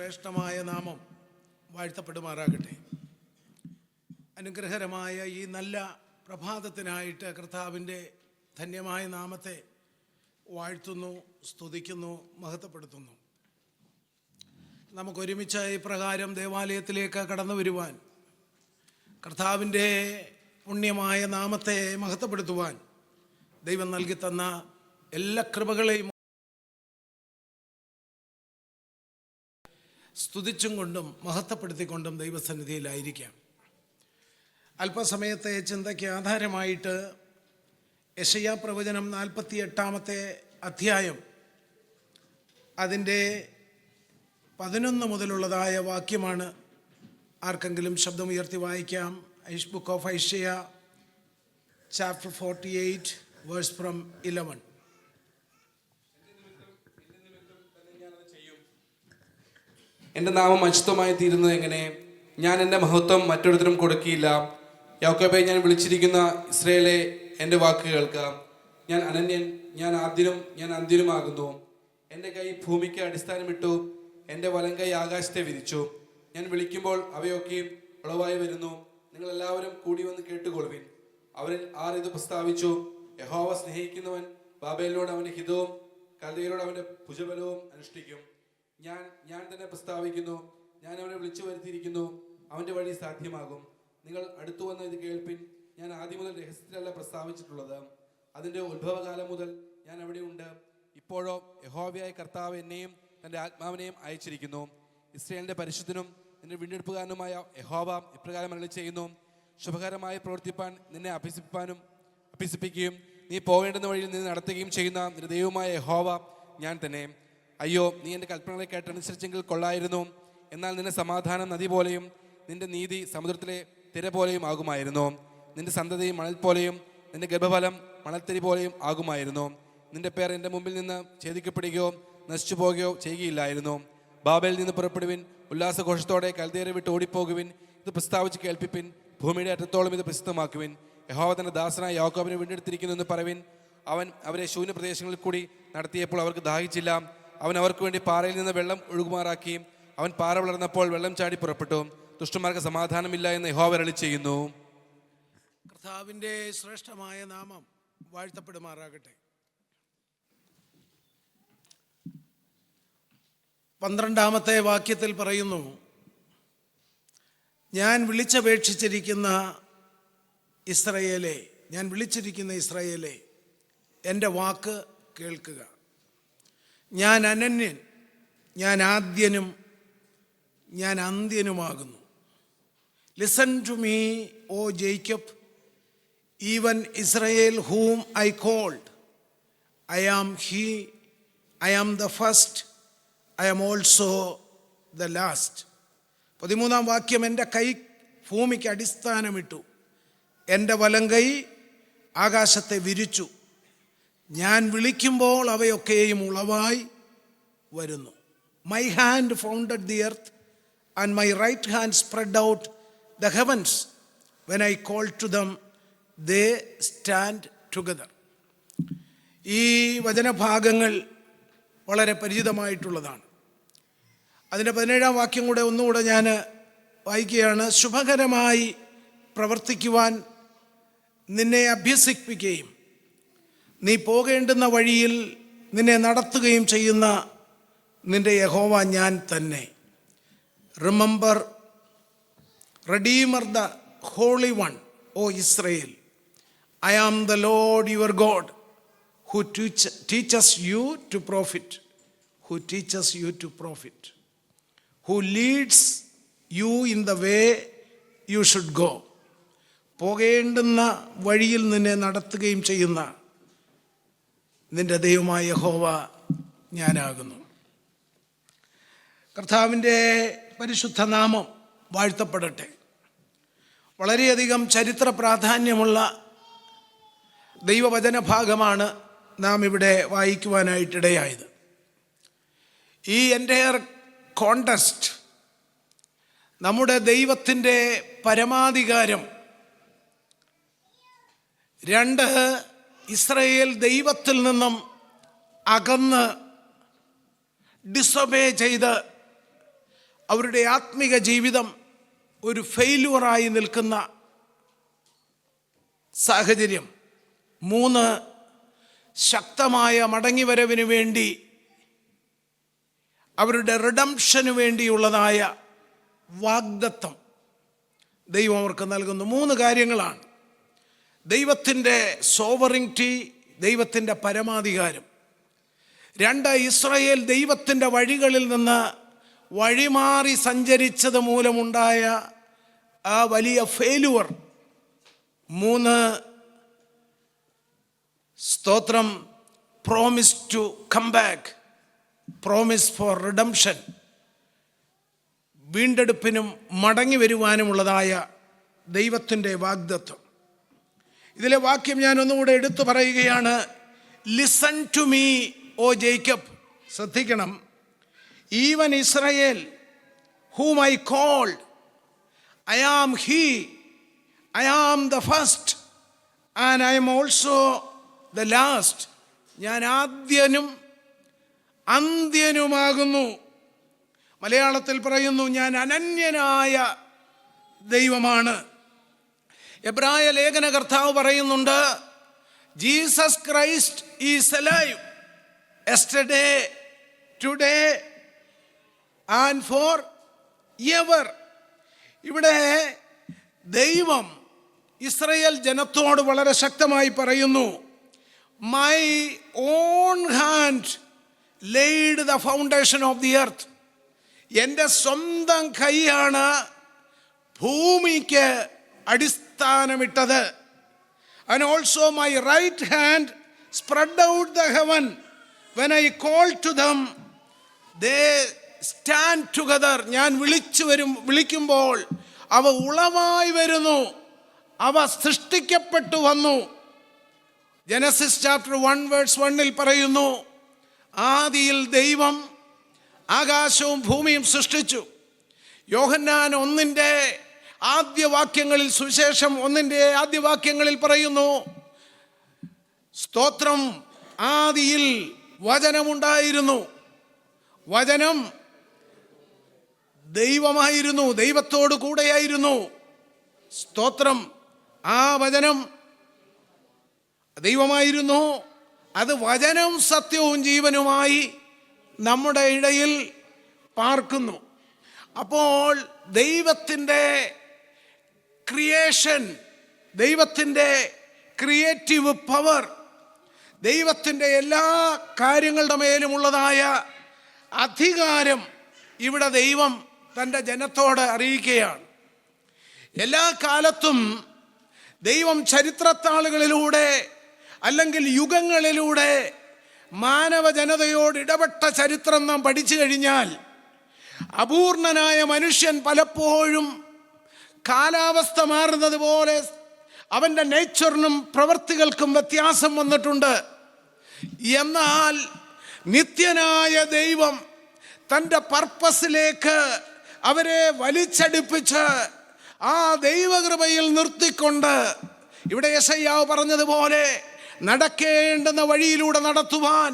ശ്രേഷ്ഠമായ നാമം വാഴ്ത്തപ്പെടുമാറാകട്ടെ. അനുഗ്രഹകരമായ ഈ നല്ല പ്രഭാതത്തിനായിട്ട് കർത്താവിൻ്റെ ധന്യമായ നാമത്തെ വാഴ്ത്തുന്നു, സ്തുതിക്കുന്നു, മഹത്വപ്പെടുത്തുന്നു. നമുക്കൊരുമിച്ച് ഇപ്രകാരം ദേവാലയത്തിലേക്ക് കടന്നു വരുവാൻ, കർത്താവിൻ്റെ പുണ്യമായ നാമത്തെ മഹത്വപ്പെടുത്തുവാൻ ദൈവം നൽകി തന്ന എല്ലാ കൃപകളെയും സ്തുതിച്ചും കൊണ്ടും മഹത്വപ്പെടുത്തിക്കൊണ്ടും ദൈവസന്നിധിയിലായിരിക്കാം. അല്പസമയത്തെ ചിന്തയ്ക്ക് ആധാരമായിട്ട് യെശയ്യാ പ്രവചനം 48 അധ്യായം അതിൻ്റെ 11 മുതലുള്ളതായ വാക്യമാണ്. ആർക്കെങ്കിലും ശബ്ദമുയർത്തി വായിക്കാം. Book of Isaiah chapter 48 verse from 11. എൻ്റെ നാമം അശുദ്ധമായി തീരുന്നത് എങ്ങനെ? ഞാൻ എൻ്റെ മഹത്വം മറ്റൊരുത്തരും കൊടുക്കില്ല. യാക്കോബേ, ഞാൻ വിളിച്ചിരിക്കുന്ന ഇസ്രായേലേ, എൻ്റെ വാക്ക് കേൾക്കാം. ഞാൻ അനന്യൻ, ഞാൻ ആദ്യനും ഞാൻ അന്ത്യനുമാകുന്നു. എൻ്റെ കൈ ഭൂമിക്ക് അടിസ്ഥാനമിട്ടു, എൻ്റെ വലം കൈ ആകാശത്തെ വിരിച്ചു. ഞാൻ വിളിക്കുമ്പോൾ അവയൊക്കെയും ഉളവായി വരുന്നു. നിങ്ങളെല്ലാവരും കൂടി വന്ന് കേട്ടുകൊള്ളുവിൻ. അവരിൽ ആർ ഇത് പ്രസ്താവിച്ചു? യഹോവ സ്നേഹിക്കുന്നവൻ ബാബേലിനോട് അവൻ്റെ ഹിതവും കൽദയരോട് അവൻ്റെ ഭുജബലവും അനുഷ്ഠിക്കും. ഞാൻ തന്നെ പ്രസ്താവിക്കുന്നു. ഞാൻ അവനെ വിളിച്ചു വരുത്തിയിരിക്കുന്നു. അവൻ്റെ വഴി സാധ്യമാകും. നിങ്ങൾ അടുത്തു വന്ന് ഇത് കേൾപ്പിൻ. ഞാൻ ആദ്യം മുതൽ രഹസ്യത്തിലല്ല പ്രസ്താവിച്ചിട്ടുള്ളത്. അതിൻ്റെ ഉത്ഭവകാലം മുതൽ ഞാൻ അവിടെ ഉണ്ട്. ഇപ്പോഴോ യഹോവയായ കർത്താവ് എന്നെയും തൻ്റെ ആത്മാവിനെയും അയച്ചിരിക്കുന്നു. ഇസ്രായേലിൻ്റെ പരിശുദ്ധനും നിന്റെ വീണ്ടെടുപ്പുകാരനുമായ യഹോവ ഇപ്രകാരം അരുളി ചെയ്യുന്നു: ശുഭകരമായി പ്രവർത്തിപ്പാൻ നിന്നെ അഭ്യസിപ്പിക്കുകയും നീ പോകേണ്ടുന്ന വഴിയിൽ നിന്ന് നടത്തുകയും ചെയ്യുന്ന നിന്റെ ദൈവമായ യഹോവ ഞാൻ തന്നെ. അയ്യോ, നീ എൻ്റെ കൽപ്പനകളെ കേട്ടനുസരിച്ചെങ്കിൽ കൊള്ളായിരുന്നു. എന്നാൽ നിന്റെ സമാധാനം നദി പോലെയും നിന്റെ നീതി സമുദ്രത്തിലെ തിര പോലെയും ആകുമായിരുന്നു. നിന്റെ സന്തതി മണൽ പോലെയും നിന്റെ ഗർഭഫലം മണൽത്തരി പോലെയും ആകുമായിരുന്നു. നിന്റെ പേർ എൻ്റെ മുമ്പിൽ നിന്ന് ഛേദിക്കപ്പെടുകയോ നശിച്ചു പോകുകയോ ചെയ്യുകയില്ലായിരുന്നു. ബാബേലിൽ നിന്ന് പുറപ്പെടുവിൻ, ഉല്ലാസഘോഷത്തോടെ കൽദയരെ വിട്ട് ഓടിപ്പോകുവിൻ. ഇത് പ്രസ്താവിച്ച് കേൾപ്പിപ്പിൻ, ഭൂമിയുടെ അറ്റത്തോളം ഇത് പ്രസിദ്ധമാക്കുവിൻ. യഹോവ തന്റെ ദാസനായ യാക്കോബിനെ വീണ്ടെടുത്തിരിക്കുന്നു എന്ന് പറവിൻ. അവൻ അവരെ ശൂന്യ പ്രദേശങ്ങളിൽ കൂടി നടത്തിയപ്പോൾ അവർക്ക് ദാഹിച്ചില്ല. അവൻ അവർക്ക് വേണ്ടി പാറയിൽ നിന്ന് വെള്ളം ഒഴുകുമാറാക്കി. അവൻ പാറ വളർന്നപ്പോൾ വെള്ളം ചാടി പുറപ്പെട്ടു. ദുഷ്ടന്മാർക്ക് സമാധാനമില്ല എന്ന് യഹോവ അരുളി ചെയ്യുന്നു. കർത്താവിൻ്റെ ശ്രേഷ്ഠമായ നാമം വാഴ്ത്തപ്പെടുമാറാകട്ടെ. 12 വാക്യത്തിൽ പറയുന്നു: ഞാൻ വിളിച്ചിരിക്കുന്ന ഇസ്രായേലേ, എൻ്റെ വാക്ക് കേൾക്കുക. ഞാൻ അനന്യൻ, ഞാൻ ആദ്യനും ഞാൻ അന്ത്യനുമാകുന്നു. Listen to me, O Jacob, even Israel whom I called. I am he, I am the first, I am also the last. 13 വാക്യം: എൻ്റെ കൈ ഭൂമിക്ക് അടിസ്ഥാനമിട്ടു, എൻ്റെ വലങ്കൈ ആകാശത്തെ വിരിച്ചു. ഞാൻ വിളിക്കുമ്പോൾ അവയൊക്കെയും ഉളവായി വരുന്നു. My hand founded the earth, and my right hand spread out the heavens. When I call to them, they stand together. ഈ വചനഭാഗങ്ങൾ വളരെ പരിചിതമായിട്ടുള്ളതാണ്. അതിൻ്റെ 17 വാക്യം കൂടെ ഒന്നുകൂടെ ഞാൻ വായിക്കുകയാണ്. ശുഭകരമായി പ്രവർത്തിക്കുവാൻ നിന്നെ അഭ്യസിപ്പിക്കുകയും നീ പോകേണ്ടുന്ന വഴിയിൽ നിന്നെ നടത്തുകയും ചെയ്യുന്ന നിന്റെ യഹോവ ഞാൻ തന്നെ. Remember, redeemer, the holy one, O Israel. I am the Lord your God, who teaches you to profit, who leads you in the way you should go. പോകേണ്ടുന്ന വഴിയിൽ നിന്നെ നടത്തുകയും ചെയ്യുന്ന നിന്റെ ദൈവമായ യഹോവ ഞാനാകുന്നു. കർത്താവിൻ്റെ പരിശുദ്ധ നാമം വാഴ്ത്തപ്പെടട്ടെ. വളരെയധികം ചരിത്ര പ്രാധാന്യമുള്ള ദൈവവചന ഭാഗമാണ് നാം ഇവിടെ വായിക്കുവാനായിട്ടിടയായത്. ഈ എൻ്റയർ കോണ്ടസ്റ്റ് നമ്മുടെ ദൈവത്തിൻ്റെ പരമാധികാരം, 2 ഇസ്രായേൽ ദൈവത്തിൽ നിന്നും അകന്ന് ഡിസൊബേ ചെയ്ത് അവരുടെ ആത്മിക ജീവിതം ഒരു ഫെയിലുവറായി നിൽക്കുന്ന സാഹചര്യം. 3, ശക്തമായ മടങ്ങിവരവിന് വേണ്ടി, അവരുടെ റിഡംഷന് വേണ്ടിയുള്ളതായ വാഗ്ദത്തം ദൈവം അവർക്ക് നൽകുന്നു. 3 കാര്യങ്ങളാണ്. ദൈവത്തിൻ്റെ സോവറിങ്റ്റി, ദൈവത്തിൻ്റെ പരമാധികാരം. 2, ഇസ്രായേൽ ദൈവത്തിൻ്റെ വഴികളിൽ നിന്ന് വഴിമാറി സഞ്ചരിച്ചത് മൂലമുണ്ടായ ആ വലിയ ഫെയിലുവർ. 3, സ്തോത്രം, promise to come back, promise for redemption, വീണ്ടെടുപ്പിനും മടങ്ങി വരുവാനുമുള്ളതായ ദൈവത്തിൻ്റെ വാഗ്ദത്തം. ഇതിലെ വാക്യം ഞാൻ ഒന്നുകൂടെ എടുത്തു പറയുകയാണ്. Listen to me O Jacob. ശ്രദ്ധിക്കണം. Even Israel whom I called, I am he, I am the first and I am also the last. ഞാൻ ആദ്യനും അന്ത്യനുമാകുന്നു. മലയാളത്തിൽ പറയുന്നു, ഞാൻ അനന്യനായ ദൈവമാണ്. എബ്രായ ലേഖനകർത്താവ് പറയുന്നുണ്ട്, Jesus Christ is alive yesterday, today and for ever. ഇവിടെ ദൈവം ഇസ്രായേൽ ജനത്തോട് വളരെ ശക്തമായി പറയുന്നു, my own hand laid the foundation of the earth. എൻ്റെ സ്വന്തം കൈയാണ് ഭൂമിക്ക് അടിസ്ഥാനമിട്ടത്. And also my right hand spread out the heaven. When I call to them, they stand together. ഞാൻ വിളിക്കുമ്പോൾ അവ ഉളവായി വരുന്നു, അവ സൃഷ്ടിക്കപ്പെട്ടു വന്നു. ജനസിസ് ചാപ്റ്റർ 1:1 പറയുന്നു, ആദിയിൽ ദൈവം ആകാശവും ഭൂമിയും സൃഷ്ടിച്ചു. യോഹന്നാൻ 1 ആദ്യവാക്യങ്ങളിൽ, സുവിശേഷം 1 ആദ്യവാക്യങ്ങളിൽ പറയുന്നു, സ്തോത്രം, ആദിയിൽ വചനമുണ്ടായിരുന്നു, വചനം ദൈവമായിരുന്നു, ദൈവത്തോട് കൂടെയായിരുന്നു. സ്തോത്രം, ആ വചനം ദൈവമായിരുന്നു. അത് വചനം സത്യവും ജീവനുമായി നമ്മുടെ ഇടയിൽ പാർക്കുന്നു. അപ്പോൾ ദൈവത്തിൻ്റെ ക്രിയേഷൻ, ദൈവത്തിൻ്റെ ക്രിയേറ്റീവ് പവർ, ദൈവത്തിൻ്റെ എല്ലാ കാര്യങ്ങളുടെ മേലുമുള്ളതായ അധികാരം ഇവിടെ ദൈവം തൻ്റെ ജനത്തോട് അറിയിക്കുകയാണ്. എല്ലാ കാലത്തും ദൈവം ചരിത്രത്താളുകളിലൂടെ അല്ലെങ്കിൽ യുഗങ്ങളിലൂടെ മാനവ ജനതയോട് ഇടപെട്ട ചരിത്രം നാം പഠിച്ചു കഴിഞ്ഞാൽ, അപൂർണനായ മനുഷ്യൻ പലപ്പോഴും കാലാവസ്ഥ മാറുന്നത് പോലെ അവൻ്റെ നേച്ചറിനും പ്രവൃത്തികൾക്കും വ്യത്യാസം വന്നിട്ടുണ്ട്. എന്നാൽ നിത്യനായ ദൈവം തൻ്റെ പർപ്പസിലേക്ക് അവരെ വലിച്ചടിപ്പിച്ച് ആ ദൈവകൃപയിൽ നിർത്തിക്കൊണ്ട്, ഇവിടെ യെശയ്യാവ് പറഞ്ഞതുപോലെ, നടക്കേണ്ടുന്ന വഴിയിലൂടെ നടത്തുവാൻ,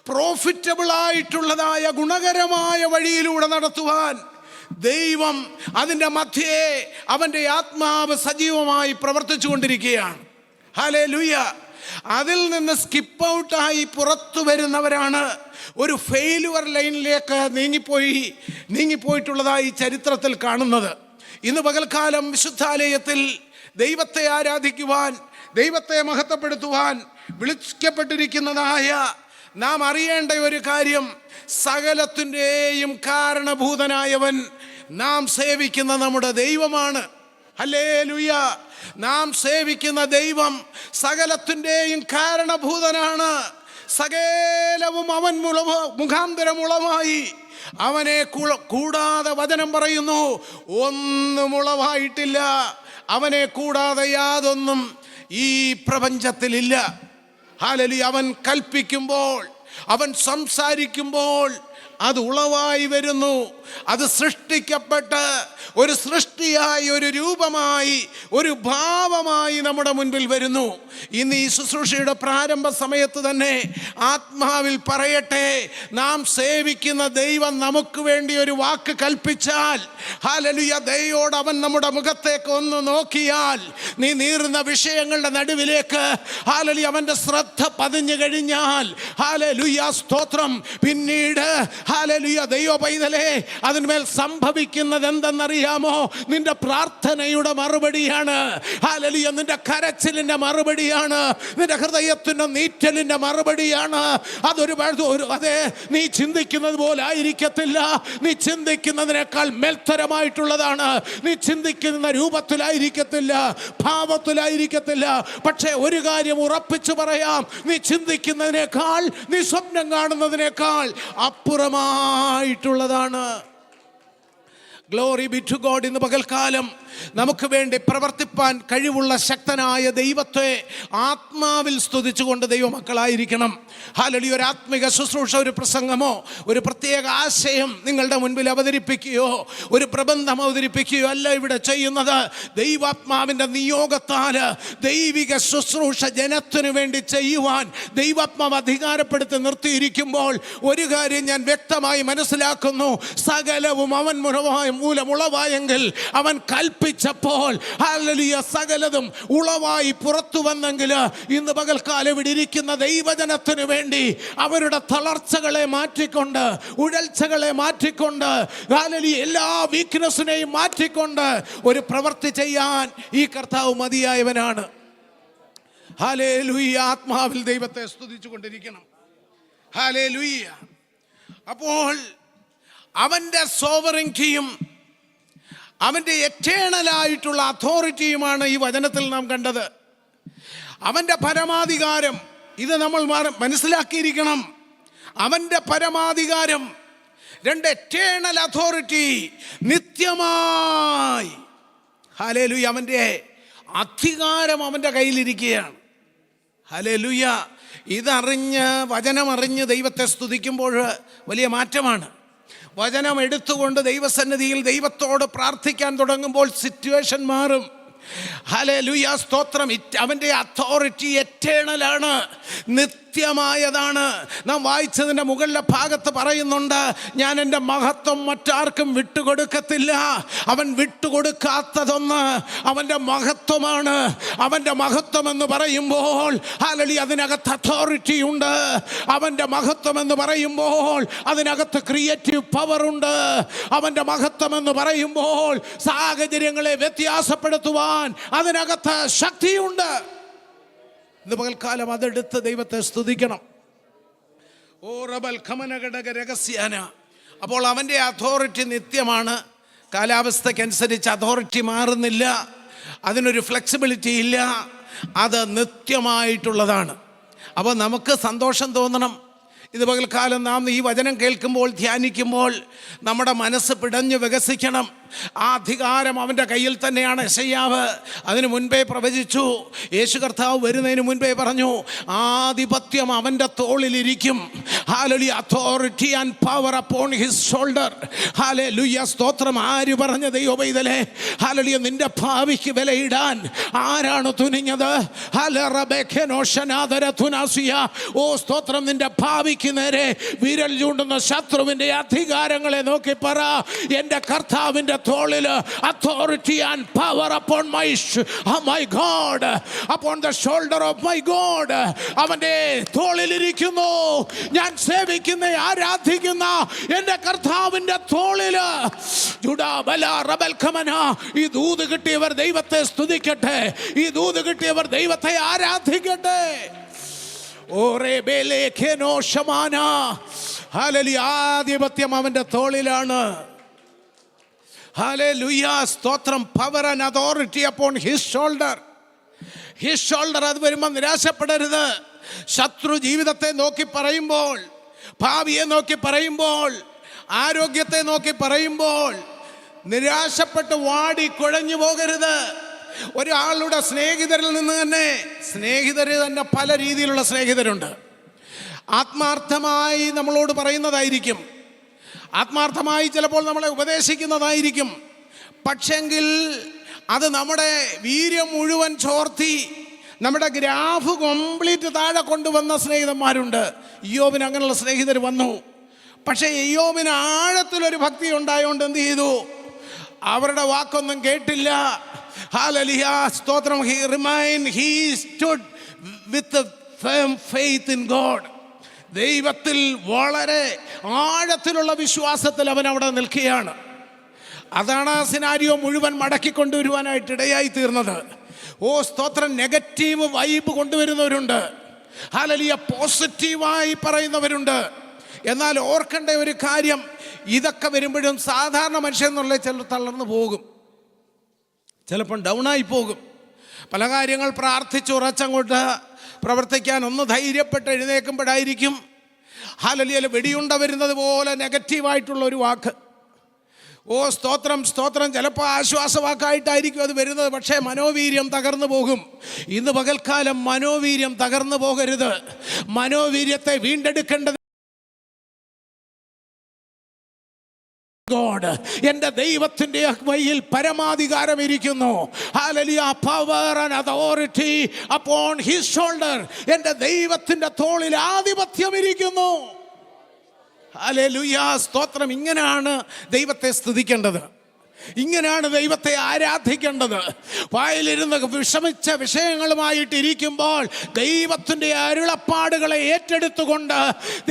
പ്രോഫിറ്റബിൾ ആയിട്ടുള്ളതായ ഗുണകരമായ വഴിയിലൂടെ നടത്തുവാൻ ദൈവം അതിൻ്റെ മധ്യേ അവൻ്റെ ആത്മാവ് സജീവമായി പ്രവർത്തിച്ചു കൊണ്ടിരിക്കുകയാണ്. ഹല്ലേലൂയ. അതിൽ നിന്ന് സ്കിപ്പ് ഔട്ടായി പുറത്തു വരുന്നവരാണ് ഒരു ഫെയിലുവർ ലൈനിലേക്ക് നീങ്ങിപ്പോയിട്ടുള്ളതായി ചരിത്രത്തിൽ കാണുന്നത്. ഇന്ന് പകൽക്കാലം വിശുദ്ധാലയത്തിൽ ദൈവത്തെ ആരാധിക്കുവാൻ, ദൈവത്തെ മഹത്വപ്പെടുത്തുവാൻ വിളിക്കപ്പെട്ടിരിക്കുന്നതായ നാം അറിയേണ്ട ഒരു കാര്യം, സകലത്തിൻ്റെയും കാരണഭൂതനായവൻ നാം സേവിക്കുന്ന നമ്മുടെ ദൈവമാണ്. ഹല്ലേലൂയ. നാം സേവിക്കുന്ന ദൈവം സകലത്തിൻ്റെയും കാരണഭൂതനാണ്. സകലവും അവൻ മുഖാന്തരമുളവായി. അവനെ കൂടാതെ വചനം പറയുന്നു, ഒന്നും ഉളവായിട്ടില്ല. അവനെ കൂടാതെ യാതൊന്നും ഈ പ്രപഞ്ചത്തിലില്ല. ഹല്ലേലൂയ. അവൻ കൽപ്പിക്കുമ്പോൾ, അവൻ സംസാരിക്കുമ്പോൾ അത് ഉളവായി വരുന്നു. അത് സൃഷ്ടിക്കപ്പെട്ട് ഒരു സൃഷ്ടിയായി, ഒരു രൂപമായി, ഒരു ഭാവമായി നമ്മുടെ മുൻപിൽ വരുന്നു. ഇന്ന് ഈ ശുശ്രൂഷയുടെ പ്രാരംഭ സമയത്ത് തന്നെ ആത്മാവിൽ പറയട്ടെ, നാം സേവിക്കുന്ന ദൈവം നമുക്ക് വേണ്ടി ഒരു വാക്ക് കൽപ്പിച്ചാൽ, ഹല്ലേലൂയ, ദൈവയോട് അവൻ നമ്മുടെ മുഖത്തേക്ക് ഒന്ന് നോക്കിയാൽ, നീ നീറുന്ന വിഷയങ്ങളുടെ നടുവിലേക്ക് ഹല്ലേലൂയ അവൻ്റെ ശ്രദ്ധ പതിഞ്ഞു കഴിഞ്ഞാൽ, ഹല്ലേലൂയ സ്തോത്രം, പിന്നീട് ഹല്ലേലൂയ ദൈവ പൈതലേ, അതിന്മേൽ സംഭവിക്കുന്നത് എന്തെന്നറിയാമോ? നിന്റെ പ്രാർത്ഥനയുടെ മറുപടിയാണ്. ഹല്ലേലൂയ, നിന്റെ കരച്ചിലിന്റെ മറുപടിയാണ്, നിന്റെ ഹൃദയത്തിന്റെ നീറ്റലിന്റെ മറുപടിയാണ്. അതെ, നീ ചിന്തിക്കുന്നത് പോലെ ആയിരിക്കത്തില്ല. നീ ചിന്തിക്കുന്നതിനേക്കാൾ മേൽത്തരമായിട്ടുള്ളതാണ്. നീ ചിന്തിക്കുന്ന രൂപത്തിലായിരിക്കത്തില്ല, ഭാവത്തിലായിരിക്കത്തില്ല. പക്ഷേ ഒരു കാര്യം ഉറപ്പിച്ചു പറയാം, നീ ചിന്തിക്കുന്നതിനേക്കാൾ, നീ സ്വപ്നം കാണുന്നതിനേക്കാൾ അപ്പുറമായിട്ടുള്ളതാണ്. Glory be to God. ഇന്ന് പകൽക്കാലം നമുക്ക് വേണ്ടി പ്രവർത്തിപ്പാൻ കഴിവുള്ള ശക്തനായ ദൈവത്തെ ആത്മാവിൽ സ്തുതിച്ചുകൊണ്ട് ദൈവമക്കളായിരിക്കണം. ഹല്ലേലൂയ. ഒരു ആത്മിക ശുശ്രൂഷ, ഒരു പ്രസംഗമോ ഒരു പ്രത്യേക ആശയം നിങ്ങളുടെ മുൻപിൽ അവതരിപ്പിക്കുകയോ ഒരു പ്രബന്ധം അവതരിപ്പിക്കുകയോ അല്ല ഇവിടെ ചെയ്യുന്നത്. ദൈവാത്മാവിൻ്റെ നിയോഗത്താൽ ദൈവിക ശുശ്രൂഷ ജനത്തിനു വേണ്ടി ചെയ്യുവാൻ ദൈവാത്മാവ് അധികാരപ്പെടുത്തി നിർത്തിയിരിക്കുമ്പോൾ ഒരു കാര്യം ഞാൻ വ്യക്തമായി മനസ്സിലാക്കുന്നു, സകലവും അവൻ മൂലമുളവായെങ്കിൽ, അവൻ കൽപ്പിച്ചപ്പോൾ ഹല്ലേലൂയ സകലതും ഉളവായി പുറത്തു വന്നെങ്കിൽ, ഇന്ന് പകൽക്കാലം ഇവിടെ ഇരിക്കുന്ന ദൈവജനത്തിനു വേണ്ടി അവരുടെ തളർച്ചകളെ മാറ്റിക്കൊണ്ട്, ഉഴൽച്ചകളെ മാറ്റിക്കൊണ്ട്, ഹല്ലേലൂയ എല്ലാ വീക്ക്നെസ്സിനെയും മാറ്റിക്കൊണ്ട് ഒരു പ്രവൃത്തി ചെയ്യാൻ ഈ കർത്താവ് മതിയായവനാണ്. ഹല്ലേലൂയ. ആത്മാവിൽ ദൈവത്തെ സ്തുതിച്ചു കൊണ്ടിരിക്കണം. ഹല്ലേലൂയ. അപ്പോൾ അവൻ്റെ സോവറിറ്റിയും അവൻ്റെ എറ്റേണലായിട്ടുള്ള അതോറിറ്റിയുമാണ് ഈ വചനത്തിൽ നാം കണ്ടത്. അവൻ്റെ പരമാധികാരം, ഇത് നമ്മൾ മനസ്സിലാക്കിയിരിക്കണം. അവൻ്റെ പരമാധികാരം, രണ്ട് എറ്റേണൽ അതോറിറ്റി, നിത്യമായി ഹല്ലേലൂയ അവൻ്റെ അധികാരം അവൻ്റെ കയ്യിലിരിക്കുകയാണ്. ഹല്ലേലൂയ. ഇതറിഞ്ഞ്, വചനമറിഞ്ഞ് ദൈവത്തെ സ്തുതിക്കുമ്പോൾ വലിയ മാറ്റമാണ്. വചനം എടുത്തുകൊണ്ട് ദൈവസന്നിധിയിൽ ദൈവത്തോട് പ്രാർത്ഥിക്കാൻ തുടങ്ങുമ്പോൾ സിറ്റുവേഷൻ മാറും. ഹല്ലേലൂയ സ്തോത്രം. അവൻ്റെ അതോറിറ്റി എറ്റേണലാണ്, നിത്യമായതാണ്. നാം വായിച്ചതിൻ്റെ മുകളിലെ ഭാഗത്ത് പറയുന്നുണ്ട്, ഞാൻ എൻ്റെ മഹത്വം മറ്റാർക്കും വിട്ടുകൊടുക്കത്തില്ല. അവൻ വിട്ടുകൊടുക്കാത്തതൊന്ന് അവൻ്റെ മഹത്വമാണ്. അവൻ്റെ മഹത്വം എന്ന് പറയുമ്പോൾ ഹല്ലേലൂയ അതിനകത്ത് അതോറിറ്റി ഉണ്ട്. അവൻ്റെ മഹത്വം എന്ന് പറയുമ്പോൾ അതിനകത്ത് ക്രിയേറ്റീവ് പവർ ഉണ്ട്. അവൻ്റെ മഹത്വം എന്ന് പറയുമ്പോൾ സാഹചര്യങ്ങളെ വ്യത്യാസപ്പെടുത്തുവാൻ അതിനകത്ത് ശക്തിയുണ്ട്. ഇന്ന് പകൽക്കാലം അതെടുത്ത് ദൈവത്തെ സ്തുതിക്കണം. ഓ റബൽ ഖമനഘടക രഹസ്യാന. അപ്പോൾ അവൻ്റെ അതോറിറ്റി നിത്യമാണ്. കാലാവസ്ഥയ്ക്കനുസരിച്ച് അതോറിറ്റി മാറുന്നില്ല, അതിനൊരു ഫ്ലെക്സിബിലിറ്റി ഇല്ല, അത് നിത്യമായിട്ടുള്ളതാണ്. അപ്പോൾ നമുക്ക് സന്തോഷം തോന്നണം. ഇത് പകൽക്കാലം നാം ഈ വചനം കേൾക്കുമ്പോൾ, ധ്യാനിക്കുമ്പോൾ നമ്മുടെ മനസ്സ് പിടഞ്ഞു വികസിക്കണം. ആ അധികാരം അവൻ്റെ കയ്യിൽ തന്നെയാണ്. യെശയ്യാവ് അതിനു മുൻപേ പ്രവചിച്ചു. യേശു കർത്താവ് വരുന്നതിന് മുൻപേ പറഞ്ഞു, ആധിപത്യം അവൻ്റെ തോളിലിരിക്കും. Hallelujah. Authority and power upon his shoulder. Hallelujah സ്തോത്രം. ആര് പറഞ്ഞ ദൈവപൈതലേ? ഹല്ലേലൂയ. നിന്റെ ഭാവിക്ക് വിലയിടാൻ ആരാണ് തുനിഞ്ഞത്? ഓ സ്തോത്രം. നിന്റെ ഭാവിക്ക് നേരെ വിരൽ ചൂണ്ടുന്ന ശത്രുവിൻ്റെ അധികാരങ്ങളെ നോക്കി പറ, എൻ്റെ കർത്താവിൻ്റെ തോളിൽ authority and power upon my God, upon the shoulder of my God. അവൻ്റെ തോളിലിരിക്കുന്നു. ഞാൻ സേവിക്കുന്ന, ആരാധിക്കുന്ന എൻ്റെ കർത്താവിൻ്റെ തോളിൽ. ഈ ദൂത് കിട്ടിയവർ ദൈവത്തെ സ്തുതിക്കട്ടെ. ഈ ദൂത് കിട്ടിയവർ ദൈവത്തെ ആരാധിക്കട്ടെ. ആധിപത്യം അവൻ്റെ തോളിലാണ്. ഹല്ലേലൂയ സ്തോത്രം. Power and authority upon his shoulder. His shoulder. അത് വരുമ്പോൾ നിരാശപ്പെടരുത്. ശത്രു ജീവിതത്തെ നോക്കി പറയുമ്പോൾ, ഭാവിയെ നോക്കി പറയുമ്പോൾ, ആരോഗ്യത്തെ നോക്കി പറയുമ്പോൾ നിരാശപ്പെട്ട് വാടി കുഴഞ്ഞു പോകരുത്. ഒരാളുടെ സ്നേഹിതരിൽ നിന്ന് തന്നെ, സ്നേഹിതർ തന്നെ പല രീതിയിലുള്ള സ്നേഹിതരുണ്ട്. ആത്മാർത്ഥമായി നമ്മളോട് പറയുന്നതായിരിക്കും, ആത്മാർത്ഥമായി ചിലപ്പോൾ നമ്മളെ ഉപദേശിക്കുന്നതായിരിക്കും. പക്ഷെങ്കിൽ അത് നമ്മുടെ വീര്യം മുഴുവൻ ചോർത്തി നമ്മുടെ ഗ്രാഫ് കംപ്ലീറ്റ് താഴെ കൊണ്ടുവന്ന സ്നേഹിതന്മാരുണ്ട്. ഇയ്യോബിന് അങ്ങനെയുള്ള സ്നേഹിതർ വന്നു. പക്ഷേ ഇയ്യോബിന് ആഴത്തിലൊരു ഭക്തി ഉണ്ടായതുകൊണ്ട് എന്ത് ചെയ്തു? അവരുടെ വാക്കൊന്നും കേട്ടില്ല. ഹല്ലേലൂയ, സ്തോത്രം. he stood with a firm faith in God. ദൈവത്തിൽ വളരെ ആഴത്തിലുള്ള വിശ്വാസത്തിൽ അവൻ അവിടെ നിൽക്കുകയാണ്. അതാണ് ആ സിനാരിയോ മുഴുവൻ മടക്കി കൊണ്ടുവരുവാനായിട്ട് ഇടയായി തീർന്നത്. ഓ സ്തോത്രം. നെഗറ്റീവ് വൈബ് കൊണ്ടുവരുന്നവരുണ്ട്, ഹല്ലേലൂയ, പോസിറ്റീവായി പറയുന്നവരുണ്ട്. എന്നാൽ ഓർക്കേണ്ട ഒരു കാര്യം, ഇതൊക്കെ വരുമ്പോഴും സാധാരണ മനുഷ്യൻ എന്നുള്ള ചിലർ തളർന്നു പോകും, ചിലപ്പം ഡൗണായി പോകും. പല കാര്യങ്ങൾ പ്രാർത്ഥിച്ചുറച്ചങ്ങോട്ട് പ്രവർത്തിക്കാൻ ഒന്ന് ധൈര്യപ്പെട്ട് എഴുന്നേൽക്കുമ്പോഴായിരിക്കും ഹല്ലേലൂയ വെടിയുണ്ട വരുന്നത് പോലെ നെഗറ്റീവായിട്ടുള്ള ഒരു വാക്ക്. ഓ സ്തോത്രം, സ്തോത്രം. ചിലപ്പോൾ ആശ്വാസവാക്കായിട്ടായിരിക്കും അത് വരുന്നത്, പക്ഷേ മനോവീര്യം തകർന്നു പോകും. ഇന്ന് പകൽക്കാലം മനോവീര്യം തകർന്നു പോകരുത്. മനോവീര്യത്തെ വീണ്ടെടുക്കേണ്ടത് God, എൻ്റെ ദൈവത്തിൻ്റെ കയ്യിൽ പരമാധികാരം ഇരിക്കുന്നു. Hallelujah, power and authority upon his shoulder. എൻ്റെ ദൈവത്തിൻ്റെ തോളിൽ ആധിപത്യം ഇരിക്കുന്നു. ഹല്ലേലൂയ, സ്തോത്രം. ഇങ്ങനെയാണ് ദൈവത്തെ സ്തുതിക്കേണ്ടത്, ഇങ്ങനെയാണ് ദൈവത്തെ ആരാധിക്കേണ്ടത്. വായിലിരുന്ന് വിഷമിച്ച വിഷയങ്ങളുമായിട്ട് ഇരിക്കുമ്പോൾ ദൈവത്തിൻ്റെ അരുളപ്പാടുകളെ ഏറ്റെടുത്തുകൊണ്ട്,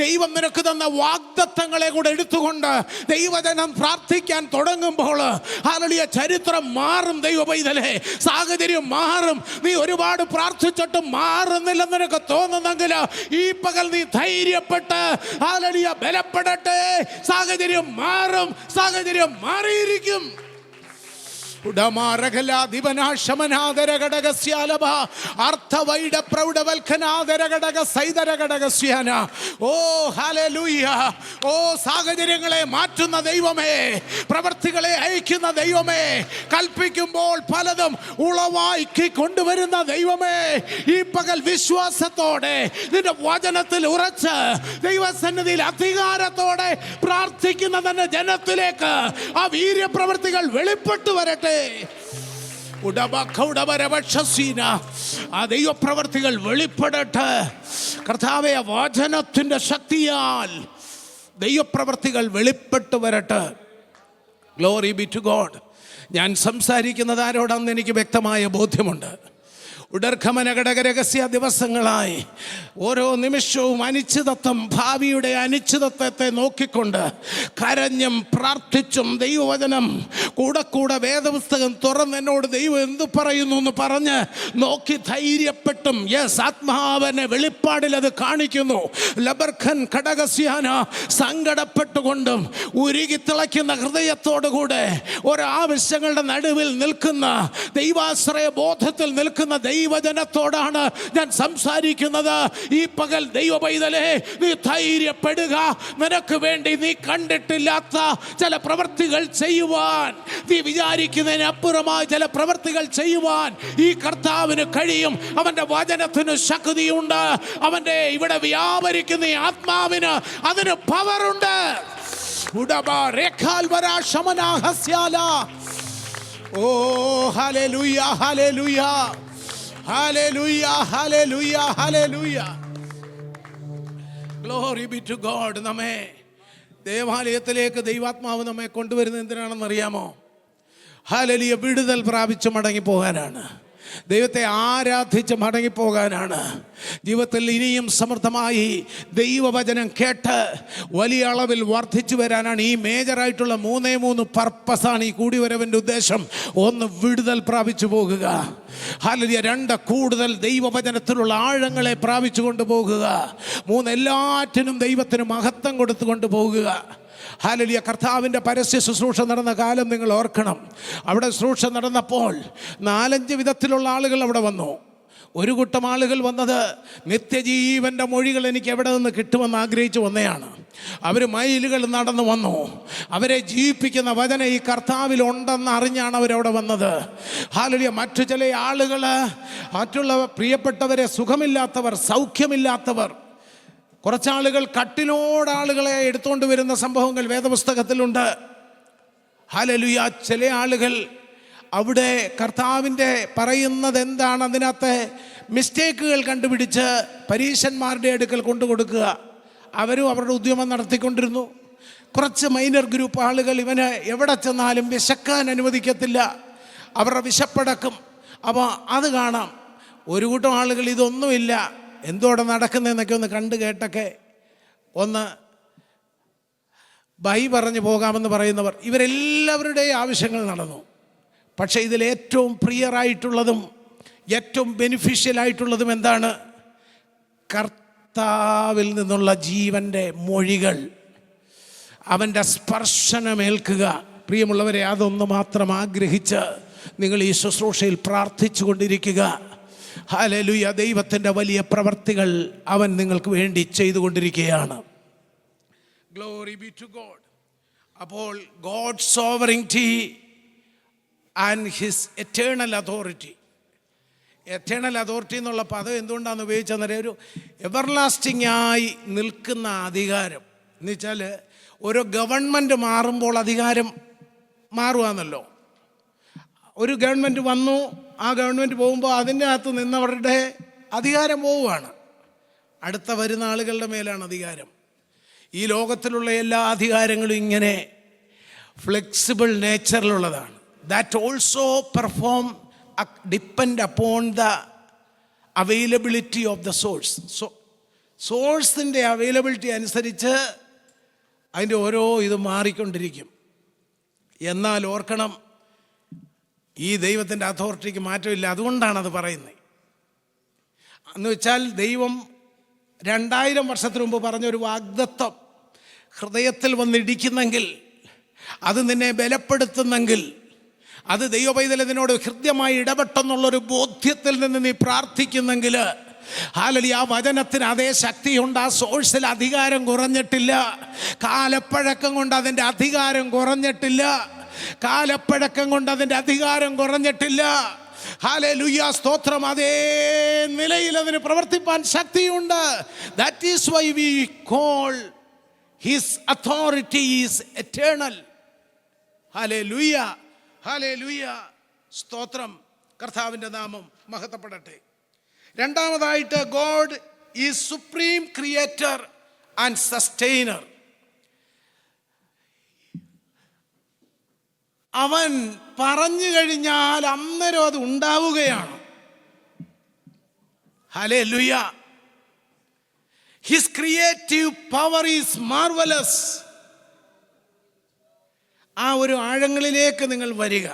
ദൈവം നിനക്ക് തന്ന വാഗ്ദത്തങ്ങളെ കൂടെ എടുത്തുകൊണ്ട് ദൈവജനം പ്രാർത്ഥിക്കാൻ തുടങ്ങുമ്പോൾ ഹല്ലേലൂയ ചരിത്രം മാറും. ദൈവ പൈതലേ, സാഹചര്യം മാറും. നീ ഒരുപാട് പ്രാർത്ഥിച്ചിട്ട് മാറുന്നില്ലെന്ന് നിനക്ക് തോന്നുന്നെങ്കിൽ ഈ പകൽ നീ ധൈര്യപ്പെട്ട് ഹല്ലേലൂയ ബലപ്പെടട്ടെ. സാഹചര്യം മാറും, സാഹചര്യം മാറിയിരിക്കും. ഓ സാഹചര്യങ്ങളെ മാറ്റുന്ന ദൈവമേ, പ്രവൃത്തികളെ അയക്കുന്ന ദൈവമേ, കൽപ്പിക്കുമ്പോൾ പലതും ഉളവാക്കി കൊണ്ടുവരുന്ന ദൈവമേ, ഈ പകൽ വിശ്വാസത്തോടെ നിന്റെ വചനത്തിൽ ഉറച്ച് ദൈവസന്നിധിയിൽ അധികാരത്തോടെ പ്രാർത്ഥിക്കുന്ന തന്നെ ജനത്തിലേക്ക് ആ വീര്യപ്രവൃത്തികൾ വെളിപ്പെട്ടു വരട്ടെ. ആ ദൈവപ്രവർത്തികൾ വെളിപ്പെടട്ടെ. കർത്താവേ, വചനത്തിന്റെ ശക്തിയാൽ ദൈവപ്രവർത്തികൾ വെളിപ്പെട്ടു വരട്ടെ. Glory be to God. ഞാൻ സംസാരിക്കുന്നത് ആരോടാണെന്ന് എനിക്ക് വ്യക്തമായ ബോധ്യമുണ്ട്. ഉടർഖമനഘടകരഹസ്യ ദിവസങ്ങളായി ഓരോ നിമിഷവും അനിശ്ചിതത്വം, ഭാവിയുടെ അനിശ്ചിതത്വത്തെ നോക്കിക്കൊണ്ട് കരഞ്ഞും പ്രാർത്ഥിച്ചും ദൈവവചനം കൂടെ വേദപുസ്തകം തുറന്ന് എന്നോട് ദൈവം എന്തു പറയുന്നു എന്ന് പറഞ്ഞ് നോക്കി ധൈര്യപ്പെട്ടും, യെസ്, ആത്മാവനെ വെളിപ്പാടിൽ അത് കാണിക്കുന്നു. ലബർഖൻ ഘടകസ്യാന സങ്കടപ്പെട്ടുകൊണ്ടും ഉരുകി തിളയ്ക്കുന്ന ഹൃദയത്തോടുകൂടെ ഒരാവശ്യങ്ങളുടെ നടുവിൽ നിൽക്കുന്ന, ദൈവാശ്രയ ബോധത്തിൽ നിൽക്കുന്ന ദൈവജനത്തോടാണ് ഞാൻ സംസാരിക്കുന്നത്. ഈ പകൽ ദൈവ പൈതലേ, നീ ധൈര്യപ്പെടുക. നിനക്ക് വേണ്ടി നീ കണ്ടിട്ടില്ലാത്ത ചില പ്രവൃത്തികൾ ചെയ്യുവാൻ, നീ വിചാരിക്കുന്നതിനപ്പുറമായി ചില പ്രവൃത്തികൾ ചെയ്യുവാൻ ഈ കർത്താവിന് കഴിയും. അവന്റെ വചനത്തിന് ശക്തിയുണ്ട്. അവന്റെ ഇവിടെ വ്യാപരിക്കുന്ന ആത്മാവിന് അതിന് പവറുണ്ട്. O hallelujah, hallelujah, hallelujah, hallelujah, hallelujah. Glory be to God. നമ്മെ ദേവാലയത്തിലേക്ക് ദൈവാത്മാവ് നമ്മെ കൊണ്ടുവരുന്നത് എന്തിനാണെന്ന് അറിയാമോ? ഹല്ലേലൂയ, വിടുതൽ പ്രാപിച്ച് മടങ്ങിപ്പോകാനാണ്. ദൈവത്തെ ആരാധിച്ച് മടങ്ങിപ്പോകാനാണ്. ജീവിതത്തിൽ ഇനിയും സമൃദ്ധമായി ദൈവവചനം കേട്ട് വലിയ അളവിൽ വർദ്ധിച്ചു വരാനാണ്. ഈ മേജറായിട്ടുള്ള 3 പർപ്പസാണ് ഈ കൂടിവരവിൻ്റെ ഉദ്ദേശം. 1, വിടുതൽ പ്രാപിച്ചു പോകുക. ഹല്ലേലൂയ. 2, കൂടുതൽ ദൈവവചനത്തിലുള്ള ആഴങ്ങളെ പ്രാപിച്ചു കൊണ്ടുപോകുക. 3, എല്ലാറ്റിനും ദൈവത്തിന് മഹത്വം കൊടുത്തുകൊണ്ട് പോകുക. ഹല്ലേലൂയ. കർത്താവിൻ്റെ പരസ്യ ശുശ്രൂഷ നടന്ന കാലം നിങ്ങൾ ഓർക്കണം. അവിടെ ശുശ്രൂഷ നടന്നപ്പോൾ 4-5 വിധത്തിലുള്ള ആളുകൾ അവിടെ വന്നു. ഒരു കൂട്ടം ആളുകൾ വന്നത് നിത്യജീവൻ്റെ മൊഴികൾ എനിക്ക് എവിടെ നിന്ന് കിട്ടുമെന്ന് ആഗ്രഹിച്ചു വന്നതാണ്. അവർ മൈലുകൾ നടന്നു വന്നു. അവരെ ജീവിപ്പിക്കുന്ന വചനം ഈ കർത്താവിലുണ്ടെന്ന് അറിഞ്ഞാണ് അവരവിടെ വന്നത്. ഹല്ലേലൂയ. മറ്റു ചില ആളുകൾ, മറ്റുള്ള പ്രിയപ്പെട്ടവരെ, സുഖമില്ലാത്തവർ, സൗഖ്യമില്ലാത്തവർ, കുറച്ചാളുകൾ കട്ടിലോടാളുകളെ എടുത്തുകൊണ്ട് വരുന്ന സംഭവങ്ങൾ വേദപുസ്തകത്തിലുണ്ട്. ഹല്ലേലൂയ. ചില ആളുകൾ അവിടെ കർത്താവിൻ്റെ പറയുന്നത് എന്താണ് അതിനകത്തെ മിസ്റ്റേക്കുകൾ കണ്ടുപിടിച്ച് പരീശന്മാരുടെ അടുക്കൽ കൊണ്ടുകൊടുക്കുക. അവരും അവരുടെ ഉദ്യമം നടത്തിക്കൊണ്ടിരുന്നു. കുറച്ച് മൈനർ ഗ്രൂപ്പ് ആളുകൾ ഇവന് എവിടെ ചെന്നാലും വിശക്കാൻ അനുവദിക്കത്തില്ല, അവരുടെ വിശപ്പടക്കും. അപ്പോൾ അത് കാണാം. ഒരു കൂട്ടം ആളുകൾ ഇതൊന്നുമില്ല, എന്തോടെ നടക്കുന്നതെന്നൊക്കെ ഒന്ന് കണ്ടു കേട്ടൊക്കെ ഒന്ന് ബൈ പറഞ്ഞു പോകാമെന്ന് പറയുന്നവർ, ഇവരെല്ലാവരുടെയും ആവശ്യങ്ങൾ നടന്നു. പക്ഷേ ഇതിലേറ്റവും പ്രിയറായിട്ടുള്ളതും ഏറ്റവും ബെനിഫിഷ്യലായിട്ടുള്ളതും എന്താണ്? കർത്താവിൽ നിന്നുള്ള ജീവൻ്റെ മൊഴികൾ, അവൻ്റെ സ്പർശനമേൽക്കുക. പ്രിയമുള്ളവരെ, അതൊന്ന് മാത്രം ആഗ്രഹിച്ച് നിങ്ങൾ ഈ ശുശ്രൂഷയിൽ പ്രാർത്ഥിച്ചു കൊണ്ടിരിക്കുക. ഹല്ലേലൂയ. ദൈവത്തിൻ്റെ വലിയ പ്രവർത്തികൾ അവൻ നിങ്ങൾക്ക് വേണ്ടി ചെയ്തുകൊണ്ടിരിക്കുകയാണ്. Glory be to God. അപ്പോൾ God sovereignty and his eternal authority. Eternal authority എന്നുള്ള പദം എന്തുകൊണ്ടാണ് ഉപയോഗിച്ചെന്നറിയാം? ഒരു എവർലാസ്റ്റിംഗ് ആയി നിൽക്കുന്ന അധികാരം എന്ന് വെച്ചാൽ ഓരോ ഗവൺമെൻറ് മാറുമ്പോൾ അധികാരം മാറുകയാണല്ലോ. ഒരു ഗവൺമെൻറ് വന്നു, ആ ഗവൺമെൻറ് പോകുമ്പോൾ അതിൻ്റെ അകത്ത് നിന്നവരുടെ അധികാരം പോവുകയാണ്. അടുത്ത വരുന്ന ആളുകളുടെ മേലാണ് അധികാരം. ഈ ലോകത്തിലുള്ള എല്ലാ അധികാരങ്ങളും ഇങ്ങനെ ഫ്ലെക്സിബിൾ നേച്ചറിലുള്ളതാണ്. That also perform depend upon the availability of the source. സോഴ്സിൻ്റെ അവൈലബിലിറ്റി അനുസരിച്ച് അതിൻ്റെ ഓരോ ഇത് മാറിക്കൊണ്ടിരിക്കും. എന്നാൽ ഓർക്കണം, ഈ ദൈവത്തിൻ്റെ അതോറിറ്റിക്ക് മാറ്റമില്ല. അതുകൊണ്ടാണ് അത് പറയുന്നത്. എന്ന് വെച്ചാൽ ദൈവം 2000 വർഷത്തിന് മുമ്പ് പറഞ്ഞൊരു വാഗ്ദത്തം ഹൃദയത്തിൽ വന്നിടിക്കുന്നെങ്കിൽ, അത് നിന്നെ ബലപ്പെടുത്തുന്നെങ്കിൽ, അത് ദൈവപൈതലതിനോട് ഹൃദ്യമായി ഇടപെട്ടെന്നുള്ളൊരു ബോധ്യത്തിൽ നിന്ന് നീ പ്രാർത്ഥിക്കുന്നെങ്കിൽ, ഹല്ലേലൂയ, ആ വചനത്തിന് അതേ ശക്തിയുണ്ട്. ആ സോഴ്സിൽ അധികാരം കുറഞ്ഞിട്ടില്ല. കാലപ്പഴക്കം കൊണ്ട് അതിൻ്റെ അധികാരം കുറഞ്ഞിട്ടില്ല. കാലപ്പഴക്കം കൊണ്ട് അതിൻ്റെ അധികാരം കുറഞ്ഞിട്ടില്ല. ഹല്ലേലൂയ, സ്തോത്രം. അതേ നിലയിൽ അതിന് പ്രവർത്തിപ്പാൻ ശക്തിയുണ്ട്. That is why we call his authority is eternal. Hallelujah, hallelujah, സ്തോത്രം. കർത്താവിൻ്റെ നാമം മഹത്വപ്പെടട്ടെ. രണ്ടാമതായിട്ട്, God is supreme creator and sustainer. അവൻ പറഞ്ഞു കഴിഞ്ഞാൽ അന്നേരം അത് ഉണ്ടാവുകയാണ്. Hallelujah. His creative power is marvellous. ആ ഒരു ആഴങ്ങളിലേക്ക് നിങ്ങൾ വരിക.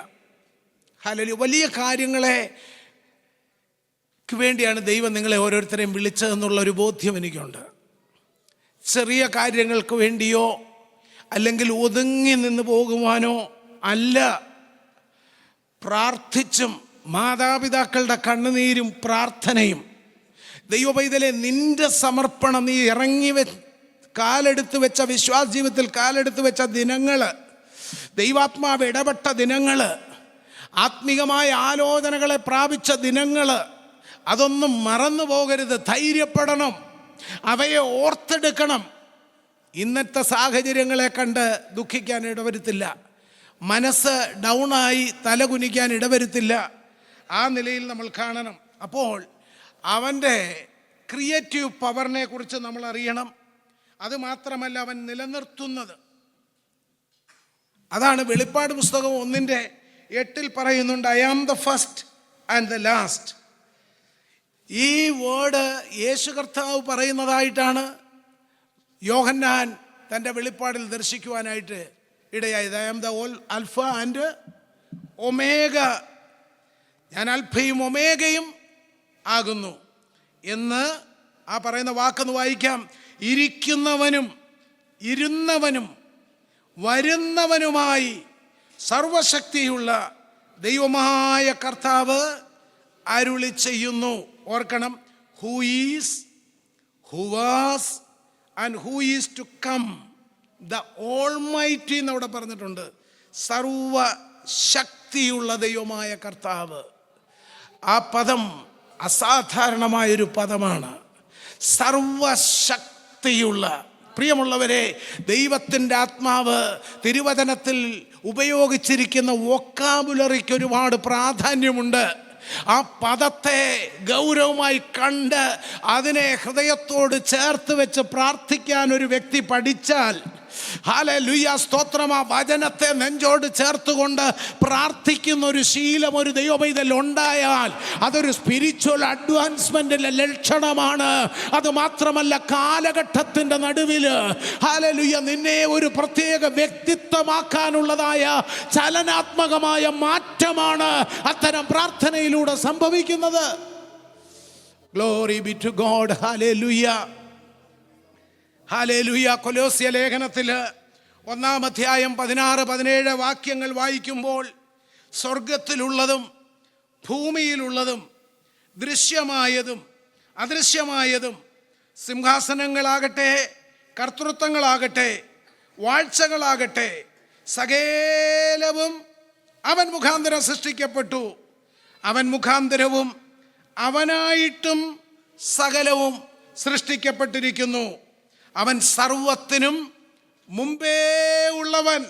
ഹല്ലേലൂയ. വലിയ കാര്യങ്ങളെ വേണ്ടിയാണ് ദൈവം നിങ്ങളെ ഓരോരുത്തരെയും വിളിച്ചതെന്നുള്ളൊരു ബോധ്യം എനിക്കുണ്ട്. ചെറിയ കാര്യങ്ങൾക്ക് വേണ്ടിയോ അല്ലെങ്കിൽ ഒതുങ്ങി നിന്ന് പോകുവാനോ അല്ല. പ്രാർത്ഥിച്ചും മാതാപിതാക്കളുടെ കണ്ണുനീരും പ്രാർത്ഥനയും, ദൈവപൈതലെ നിന്റെ സമർപ്പണം, നീ ഇറങ്ങി കാലെടുത്ത് വെച്ച വിശ്വാസ ജീവിതത്തിൽ കാലെടുത്ത് വെച്ച ദിനങ്ങൾ, ദൈവാത്മാവ് ഇടപെട്ട ദിനങ്ങൾ, ആത്മീകമായ ആലോചനകളെ പ്രാപിച്ച ദിനങ്ങൾ, അതൊന്നും മറന്നു പോകരുത്. ധൈര്യപ്പെടണം, അവയെ ഓർത്തെടുക്കണം. ഇന്നത്തെ സാഹചര്യങ്ങളെ കണ്ട് ദുഃഖിക്കാൻ ഇടവരുത്തില്ല. മനസ്സ് ഡൗണായി തലകുനിക്കാൻ ഇടവരുത്തില്ല. ആ നിലയിൽ നമ്മൾ കാണണം. അപ്പോൾ അവൻ്റെ ക്രിയേറ്റീവ് പവറിനെ കുറിച്ച് നമ്മൾ അറിയണം. അതുമാത്രമല്ല, അവൻ നിലനിർത്തുന്നത്. അതാണ് വെളിപ്പാട് പുസ്തകം 1:8 പറയുന്നുണ്ട്, I am the first and the last. ഈ വേർഡ് യേശു കർത്താവ് പറയുന്നതായിട്ടാണ് യോഹന്നാൻ തൻ്റെ വെളിപ്പാടിൽ ദർശിക്കുവാനായിട്ട് ഇടയായത്. I am the Alpha and Omega, ഞാൻ അൽഫയും ഒമേഗയും ആകുന്നു എന്ന് ആ പറയുന്ന വാക്കൊന്ന് വായിക്കാം. ഇരിക്കുന്നവനും ഇരുന്നവനും വരുന്നവനുമായി സർവശക്തിയുള്ള ദൈവമായ കർത്താവ് അരുളി ചെയ്യുന്നു. ഓർക്കണം, who is, who was and who is to come, the almighty എന്നവിടെ പറഞ്ഞിട്ടുണ്ട്. സർവശക്തിയുള്ള ദൈവമായ കർത്താവ്. ആ പദം അസാധാരണമായൊരു പദമാണ്. സർവശക്തനായ ശക്തിയുള്ള, പ്രിയമുള്ളവരെ, ദൈവത്തിൻ്റെ ആത്മാവ് തിരുവചനത്തിൽ ഉപയോഗിച്ചിരിക്കുന്ന വൊക്കാബുലറിക്ക് ഒരുപാട് പ്രാധാന്യമുണ്ട്. ആ പദത്തെ ഗൗരവമായി കണ്ട് അതിനെ ഹൃദയത്തോട് ചേർത്ത് വെച്ച് പ്രാർത്ഥിക്കാൻ ഒരു വ്യക്തി പഠിച്ചാൽ, ഹല്ലേലൂയ, സ്തോത്രം, ആ വചനത്തെ നെഞ്ചോട് ചേർത്തുകൊണ്ട് പ്രാർത്ഥിക്കുന്ന ഒരു ശീലം ഒരു ദൈവപൈതൽ ഉണ്ടായാൽ അതൊരു സ്പിരിച്വൽ അഡ്വാൻസ്മെന്റിന്റെ ലക്ഷണമാണ്. അത് മാത്രമല്ല, കാലഘട്ടത്തിന്റെ നടുവിൽ ഹല്ലേലൂയ നിന്നെ ഒരു പ്രത്യേക വ്യക്തിത്വമാക്കാനുള്ളതായ ചലനാത്മകമായ മാറ്റമാണ് അത്തരം പ്രാർത്ഥനയിലൂടെ സംഭവിക്കുന്നത്. Glory be to God. Hallelujah, hallelujah. കൊലോസ്യ ലേഖനത്തിൽ 1-ാം അധ്യായം 16-17 വാക്യങ്ങൾ വായിക്കുമ്പോൾ, സ്വർഗത്തിലുള്ളതും ഭൂമിയിലുള്ളതും ദൃശ്യമായതും അദൃശ്യമായതും, സിംഹാസനങ്ങളാകട്ടെ, കർത്തൃത്വങ്ങളാകട്ടെ, വാഴ്ചകളാകട്ടെ, സകലവും അവൻ മുഖാന്തരം സൃഷ്ടിക്കപ്പെട്ടു. അവൻ മുഖാന്തരവും അവനായിട്ടും സകലവും സൃഷ്ടിക്കപ്പെട്ടിരിക്കുന്നു. അവൻ സർവത്തിനും മുമ്പേ ഉള്ളവൻ,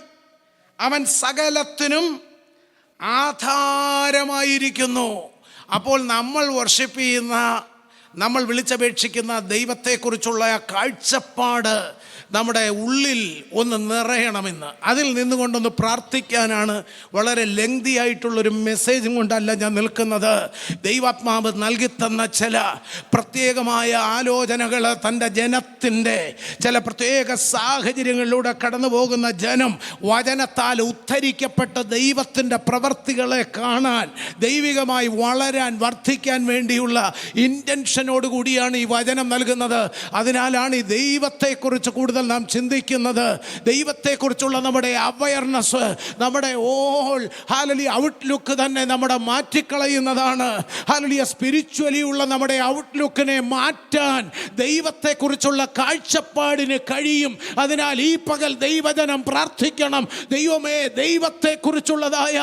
അവൻ സകലത്തിനും ആധാരമായിരിക്കുന്നു. അപ്പോൾ നമ്മൾ വർഷിപ്പ് ചെയ്യുന്ന, നമ്മൾ വിളിച്ചപേക്ഷിക്കുന്ന ദൈവത്തെക്കുറിച്ചുള്ള കാഴ്ചപ്പാട് നമ്മുടെ ഉള്ളിൽ ഒന്ന് നിറയണമെന്ന്, അതിൽ നിന്നുകൊണ്ടൊന്ന് പ്രാർത്ഥിക്കാനാണ്. വളരെ ലെങ്തി ആയിട്ടുള്ളൊരു മെസ്സേജും കൊണ്ടല്ല ഞാൻ നിൽക്കുന്നത്. ദൈവാത്മാവ് നൽകിത്തന്ന ചില പ്രത്യേകമായ ആലോചനകൾ, തൻ്റെ ജനത്തിൻ്റെ ചില പ്രത്യേക സാഹചര്യങ്ങളിലൂടെ കടന്നു പോകുന്ന ജനം വചനത്താൽ ഉദ്ധരിക്കപ്പെട്ട ദൈവത്തിൻ്റെ പ്രവർത്തികളെ കാണാൻ, ദൈവികമായി വളരാൻ, വർദ്ധിക്കാൻ വേണ്ടിയുള്ള ഇൻറ്റൻഷനോടുകൂടിയാണ് ഈ വചനം നൽകുന്നത്. അതിനാലാണ് ഈ ദൈവത്തെക്കുറിച്ച് കൂടുതൽ നാം ചിന്തിക്കുന്നത്. ദൈവത്തെക്കുറിച്ചുള്ള നമ്മുടെ അവയർനെസ്, നമ്മുടെ ഔട്ട്ലുക്ക് തന്നെ നമ്മുടെ മാറ്റിക്കളയുന്നതാണ്. സ്പിരിച്വലി ഉള്ള നമ്മുടെ ഔട്ട്ലുക്കിനെ മാറ്റാൻ ദൈവത്തെക്കുറിച്ചുള്ള കാഴ്ചപ്പാടിന് കഴിയും. അതിനാൽ ഈ പകൽ ദൈവജനം പ്രാർത്ഥിക്കണം. ദൈവമേ, ദൈവത്തെക്കുറിച്ചുള്ളതായ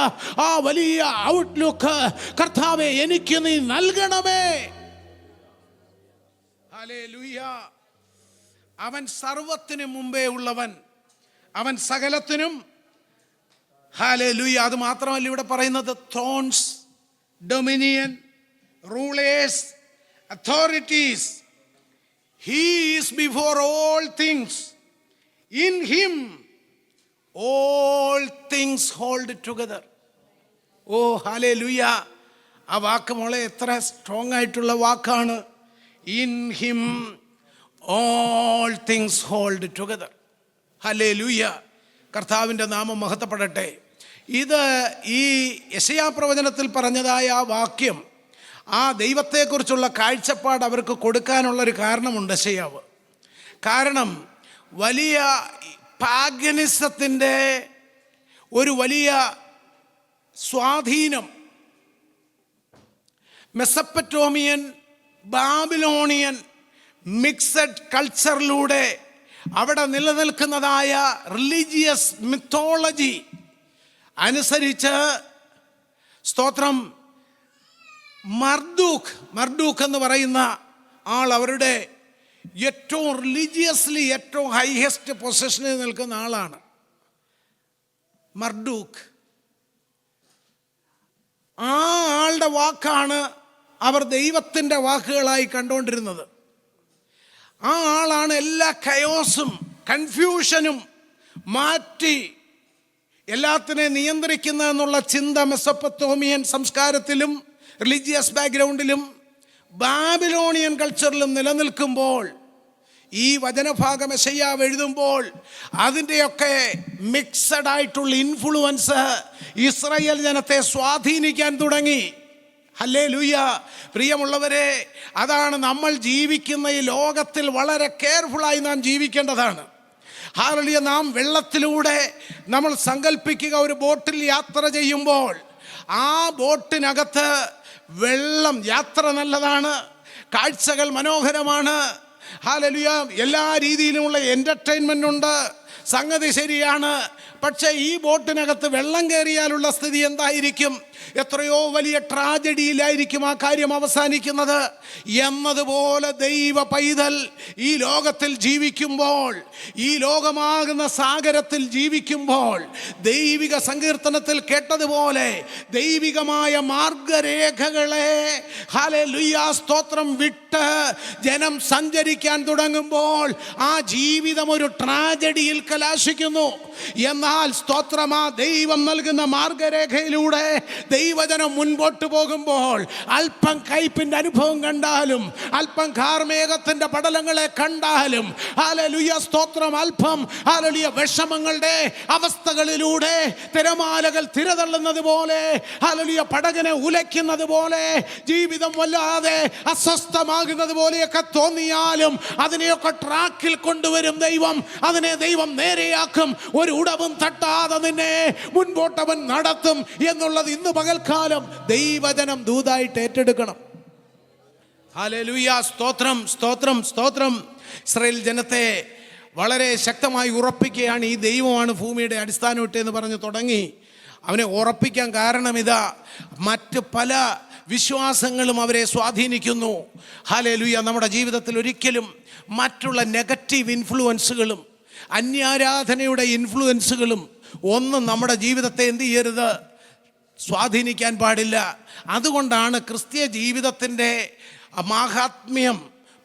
ആ വലിയ ഔട്ട്ലുക്ക് കർത്താവേ എനിക്ക് നീ നൽകണമേ. ഹല്ലേലൂയ. അവൻ സർവത്തിനു മുമ്പേ ഉള്ളവൻ, അവൻ സകലത്തിനും, ഹല്ലേലൂയ. അത് മാത്രമല്ല ഇവിടെ പറയുന്നത്, thrones, dominion, rulers, authorities. He is before all things, in him all things hold together. ഓ ഹല്ലേലൂയ. ആ വാക്ക് മോളെ എത്ര സ്ട്രോങ് ആയിട്ടുള്ള വാക്കാണ്. In him all things hold together. ഹല്ലേലൂയ. കർത്താവിൻ്റെ നാമം മഹത്വപ്പെടട്ടെ. ഇത് ഈ യെശയ്യാ പ്രവചനത്തിൽ പറഞ്ഞതായ ആ വാക്യം, ആ ദൈവത്തെക്കുറിച്ചുള്ള കാഴ്ചപ്പാട് അവർക്ക് കൊടുക്കാനുള്ളൊരു കാരണമുണ്ട് യെശയ്യാവ്. കാരണം വലിയ പാഗനിസത്തിൻ്റെ ഒരു വലിയ സ്വാധീനം മെസപ്പറ്റോമിയൻ, ബാബിലോണിയൻ മിക്സഡ് കൾച്ചറിലൂടെ അവിടെ നിലനിൽക്കുന്നതായ റിലീജിയസ് മിത്തോളജി അനുസരിച്ച്, സ്തോത്രം, മർദൂഖ് എന്ന് പറയുന്ന ആൾ അവരുടെ ഏറ്റവും റിലീജിയസ്ലി ഏറ്റവും ഹൈയസ്റ്റ് പൊസിഷനിൽ നിൽക്കുന്ന ആളാണ് മർദൂഖ്. ആ ആളുടെ വാക്കാണ് അവർ ദൈവത്തിൻ്റെ വാക്കുകളായി കണ്ടുകൊണ്ടിരുന്നത്. ആ ആളാണ് എല്ലാ കയോസും കൺഫ്യൂഷനും മാറ്റി എല്ലാത്തിനെയും നിയന്ത്രിക്കുന്നതെന്നുള്ള ചിന്ത മെസൊപ്പൊത്തോമിയൻ സംസ്കാരത്തിലും റിലീജിയസ് ബാക്ക്ഗ്രൗണ്ടിലും ബാബിലോണിയൻ കൾച്ചറിലും നിലനിൽക്കുമ്പോൾ, ഈ വചനഭാഗം യെശയ്യാവ് എഴുതുമ്പോൾ അതിൻ്റെയൊക്കെ മിക്സഡ് ആയിട്ടുള്ള ഇൻഫ്ലുവൻസ് ഇസ്രായേൽ ജനത്തെ സ്വാധീനിക്കാൻ തുടങ്ങി. ഹല്ലേലൂയ. പ്രിയമുള്ളവരെ, അതാണ് നമ്മൾ ജീവിക്കുന്ന ഈ ലോകത്തിൽ വളരെ കെയർഫുള്ളായി നാം ജീവിക്കേണ്ടതാണ്. ഹല്ലേലൂയ. നാം വെള്ളത്തിലൂടെ നമ്മൾ സങ്കല്പിക്കുക, ഒരു ബോട്ടിൽ യാത്ര ചെയ്യുമ്പോൾ ആ ബോട്ടിനകത്ത് വെള്ളം, യാത്ര നല്ലതാണ്, കാഴ്ചകൾ മനോഹരമാണ്, ഹല്ലേലൂയ, എല്ലാ രീതിയിലുമുള്ള എൻ്റർടൈൻമെൻ്റ് ഉണ്ട്, സംഗതി ശരിയാണ്. പക്ഷേ ഈ ബോട്ടിനകത്ത് വെള്ളം കയറിയാലുള്ള സ്ഥിതി എന്തായിരിക്കും? എത്രയോ വലിയ ട്രാജഡിയിലായിരിക്കും ആ കാര്യം അവസാനിക്കുന്നത്. എന്നതുപോലെ ദൈവ പൈതൽ ഈ ലോകത്തിൽ ജീവിക്കുമ്പോൾ, ഈ ലോകമാകുന്ന സാഗരത്തിൽ ജീവിക്കുമ്പോൾ, ദൈവിക സങ്കീർത്തനത്തിൽ കേട്ടതുപോലെ ദൈവികമായ മാർഗരേഖകളെ ഹല്ലേലൂയ സ്തോത്രം വിട്ട് ജനം സഞ്ചരിക്കാൻ തുടങ്ങുമ്പോൾ ആ ജീവിതം ഒരു ട്രാജഡിയിൽ കലാശിക്കുന്നു. എന്നാൽ സ്തോത്രമാ ദൈവം നൽകുന്ന മാർഗരേഖയിലൂടെ ദൈവജനം മുൻപോട്ട് പോകുമ്പോൾ അല്പം കയ്പിൻ്റെ അനുഭവം കണ്ടാലും, അല്പം കാർമേഘത്തിൻ്റെ പടലങ്ങളെ കണ്ടാലും, ഹല്ലേലൂയ സ്തോത്രം, അല്പം ഹല്ലേലൂയ വിഷമങ്ങളുടെ അവസ്ഥകളിലൂടെ തിരമാലകൾ തിരതള്ളുന്നത് പോലെ, ഹല്ലേലൂയ പടകിനെ ഉലയ്ക്കുന്നത് പോലെ, ജീവിതം വല്ലാതെ അസ്വസ്ഥമാകുന്നത് പോലെയൊക്കെ തോന്നിയാലും അതിനെയൊക്കെ ട്രാക്കിൽ കൊണ്ടുവരും ദൈവം. അതിനെ ദൈവം നേരെയാക്കും. ഒരു ഉടവും തട്ടാതെ നിന്നെ മുൻപോട്ടവൻ നടത്തും എന്നുള്ളത് ഇന്ന് പകൽക്കാലം ദൈവജനം ദൂതായിട്ട് ഏറ്റെടുക്കണം. ഹല്ലേലൂയ സ്തോത്രം, സ്തോത്രം, സ്തോത്രം. ഇസ്രായേൽ ജനത്തെ വളരെ ശക്തമായി ഉറപ്പിക്കുകയാണ്. ഈ ദൈവമാണ് ഭൂമിയുടെ അടിസ്ഥാനം ഇട്ടെന്ന് പറഞ്ഞ് തുടങ്ങി. അവനെ ഉറപ്പിക്കാൻ കാരണം ഇതാ, മറ്റ് പല വിശ്വാസങ്ങളും അവരെ സ്വാധീനിക്കുന്നു. ഹല്ലേലൂയ. നമ്മുടെ ജീവിതത്തിൽ ഒരിക്കലും മറ്റുള്ള നെഗറ്റീവ് ഇൻഫ്ലുവൻസുകളും അന്യാരാധനയുടെ ഇൻഫ്ലുവൻസുകളും ഒന്നും നമ്മുടെ ജീവിതത്തെ എന്ത് ചെയ്യരുത്, സ്വാധീനിക്കാൻ പാടില്ല. അതുകൊണ്ടാണ് ക്രിസ്തീയ ജീവിതത്തിൻ്റെ മാഹാത്മ്യം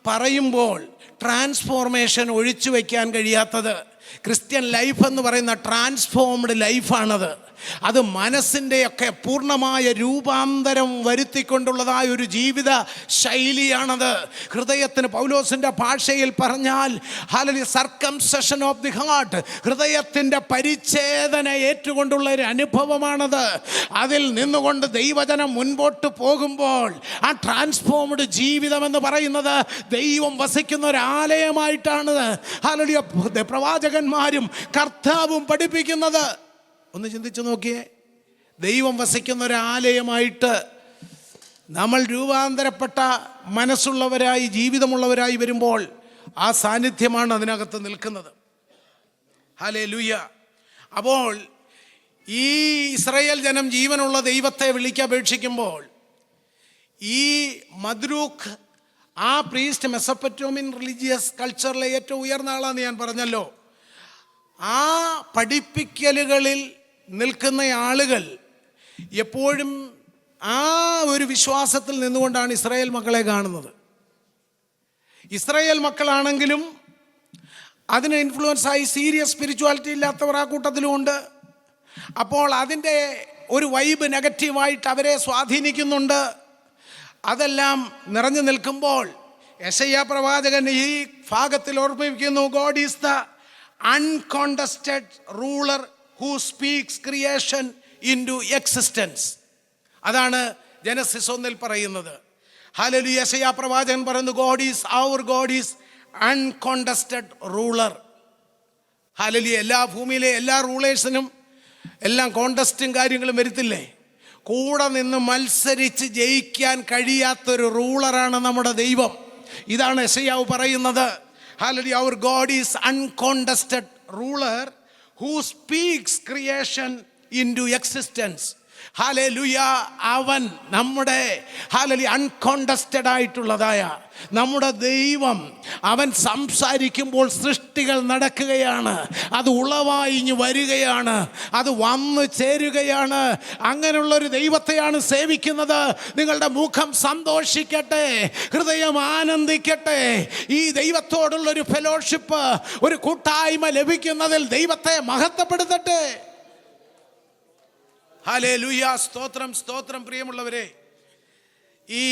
പറയുമ്പോൾ ട്രാൻസ്ഫോർമേഷൻ ഒഴിച്ചു വയ്ക്കാൻ കഴിയാത്തത്. ക്രിസ്ത്യൻ ലൈഫ് എന്ന് പറയുന്ന ട്രാൻസ്ഫോംഡ് ലൈഫാണത്. അത് മനസ്സിൻ്റെയൊക്കെ പൂർണ്ണമായ രൂപാന്തരം വരുത്തിക്കൊണ്ടുള്ളതായ ഒരു ജീവിത ശൈലിയാണത്. ഹൃദയത്തിന് പൗലോസിൻ്റെ ഭാഷയിൽ പറഞ്ഞാൽ hallelujah circumcision of the heart, ഹൃദയത്തിൻ്റെ പരിച്ഛേദന ഏറ്റുകൊണ്ടുള്ള ഒരു അനുഭവമാണത്. അതിൽ നിന്നുകൊണ്ട് ദൈവജനം മുൻപോട്ട് പോകുമ്പോൾ ആ ട്രാൻസ്ഫോംഡ് ജീവിതം എന്ന് പറയുന്നത് ദൈവം വസിക്കുന്ന ഒരു ആലയമായിട്ടാണ് ഹല്ലേലൂയ പ്രവാചകന്മാരും കർത്താവും പഠിപ്പിക്കുന്നത്. ഒന്ന് ചിന്തിച്ചു നോക്കിയേ. ദൈവം വസിക്കുന്ന ഒരു ആലയമായിട്ട് നമ്മൾ രൂപാന്തരപ്പെട്ട മനസ്സുള്ളവരായി, ജീവിതമുള്ളവരായി വരുമ്പോൾ ആ സാന്നിധ്യമാണ് അതിനകത്ത് നിൽക്കുന്നത്. ഹല്ലേലൂയ. അപ്പോൾ ഈ ഇസ്രായേൽ ജനം ജീവനുള്ള ദൈവത്തെ വിളിക്കപേക്ഷിക്കുമ്പോൾ ഈ മദ്രൂഖ്, ആ പ്രീസ്റ്റ് മെസൊപ്പൊട്ടേമിയൻ റിലീജിയസ് കൾച്ചറിലെ ഏറ്റവും ഉയർന്ന ആളാന്ന് ഞാൻ പറഞ്ഞല്ലോ. ആ പഠിപ്പിക്കലുകളിൽ നിൽക്കുന്ന ആളുകൾ എപ്പോഴും ആ ഒരു വിശ്വാസത്തിൽ നിന്നുകൊണ്ടാണ് ഇസ്രായേൽ മക്കളെ കാണുന്നത്. ഇസ്രായേൽ മക്കളാണെങ്കിലും അതിന് ഇൻഫ്ലുവൻസായി സീരിയസ് സ്പിരിച്വാലിറ്റി ഇല്ലാത്തവർ ആ കൂട്ടത്തിലുമുണ്ട്. അപ്പോൾ അതിൻ്റെ ഒരു വൈബ് നെഗറ്റീവായിട്ട് അവരെ സ്വാധീനിക്കുന്നുണ്ട്. അതെല്ലാം നിറഞ്ഞു നിൽക്കുമ്പോൾ യെശയ്യാ പ്രവാചകൻ ഈ ഭാഗത്തിൽ ഓർമ്മിപ്പിക്കുന്നു, God is the uncontested ruler who speaks creation into existence. അതാണ് ജനസിസ് 1 പറയുന്നത്. ഹല്ലേലൂയ. യെശയ്യാ പ്രവാചകൻ പറയുന്നു, God is our God is uncontested ruler. Hallelujah. എല്ലാ ഭൂമിയിലെ എല്ലാ റൂളേഴ്സിനും എല്ലാം കോണ്ടസ്റ്റും കാര്യങ്ങളും വരുത്തില്ലേ? കൂടെ നിന്ന് മത്സരിച്ച് ജയിക്കാൻ കഴിയാത്തൊരു റൂളറാണ് നമ്മുടെ ദൈവം. ഇതാണ് യെശയ്യാവ് പറയുന്നത്. Hallelujah, our God is uncontested ruler who speaks creation into existence. Hallelujah. അവൻ നമ്മുടെ ഹല്ലേലൂയ അൺകോണ്ടസ്റ്റഡ് ആയിട്ടുള്ളതായ നമ്മുടെ ദൈവം, അവൻ സംസാരിക്കുമ്പോൾ സൃഷ്ടികൾ നടക്കുകയാണ്. അത് ഉളവായിഞ്ഞ് വരികയാണ്, അത് വന്നു ചേരുകയാണ്. അങ്ങനെയുള്ളൊരു ദൈവത്തെയാണ് സേവിക്കുന്നത്. നിങ്ങളുടെ മുഖം സന്തോഷിക്കട്ടെ, ഹൃദയം ആനന്ദിക്കട്ടെ. ഈ ദൈവത്തോടുള്ളൊരു ഫെലോഷിപ്പ്, ഒരു കൂട്ടായ്മ ലഭിക്കുന്നതിൽ ദൈവത്തെ മഹത്വപ്പെടുത്തട്ടെ. ഹല്ലേലൂയ. സ്തോത്രം, സ്തോത്രം. പ്രിയമുള്ളവരെ, ഈ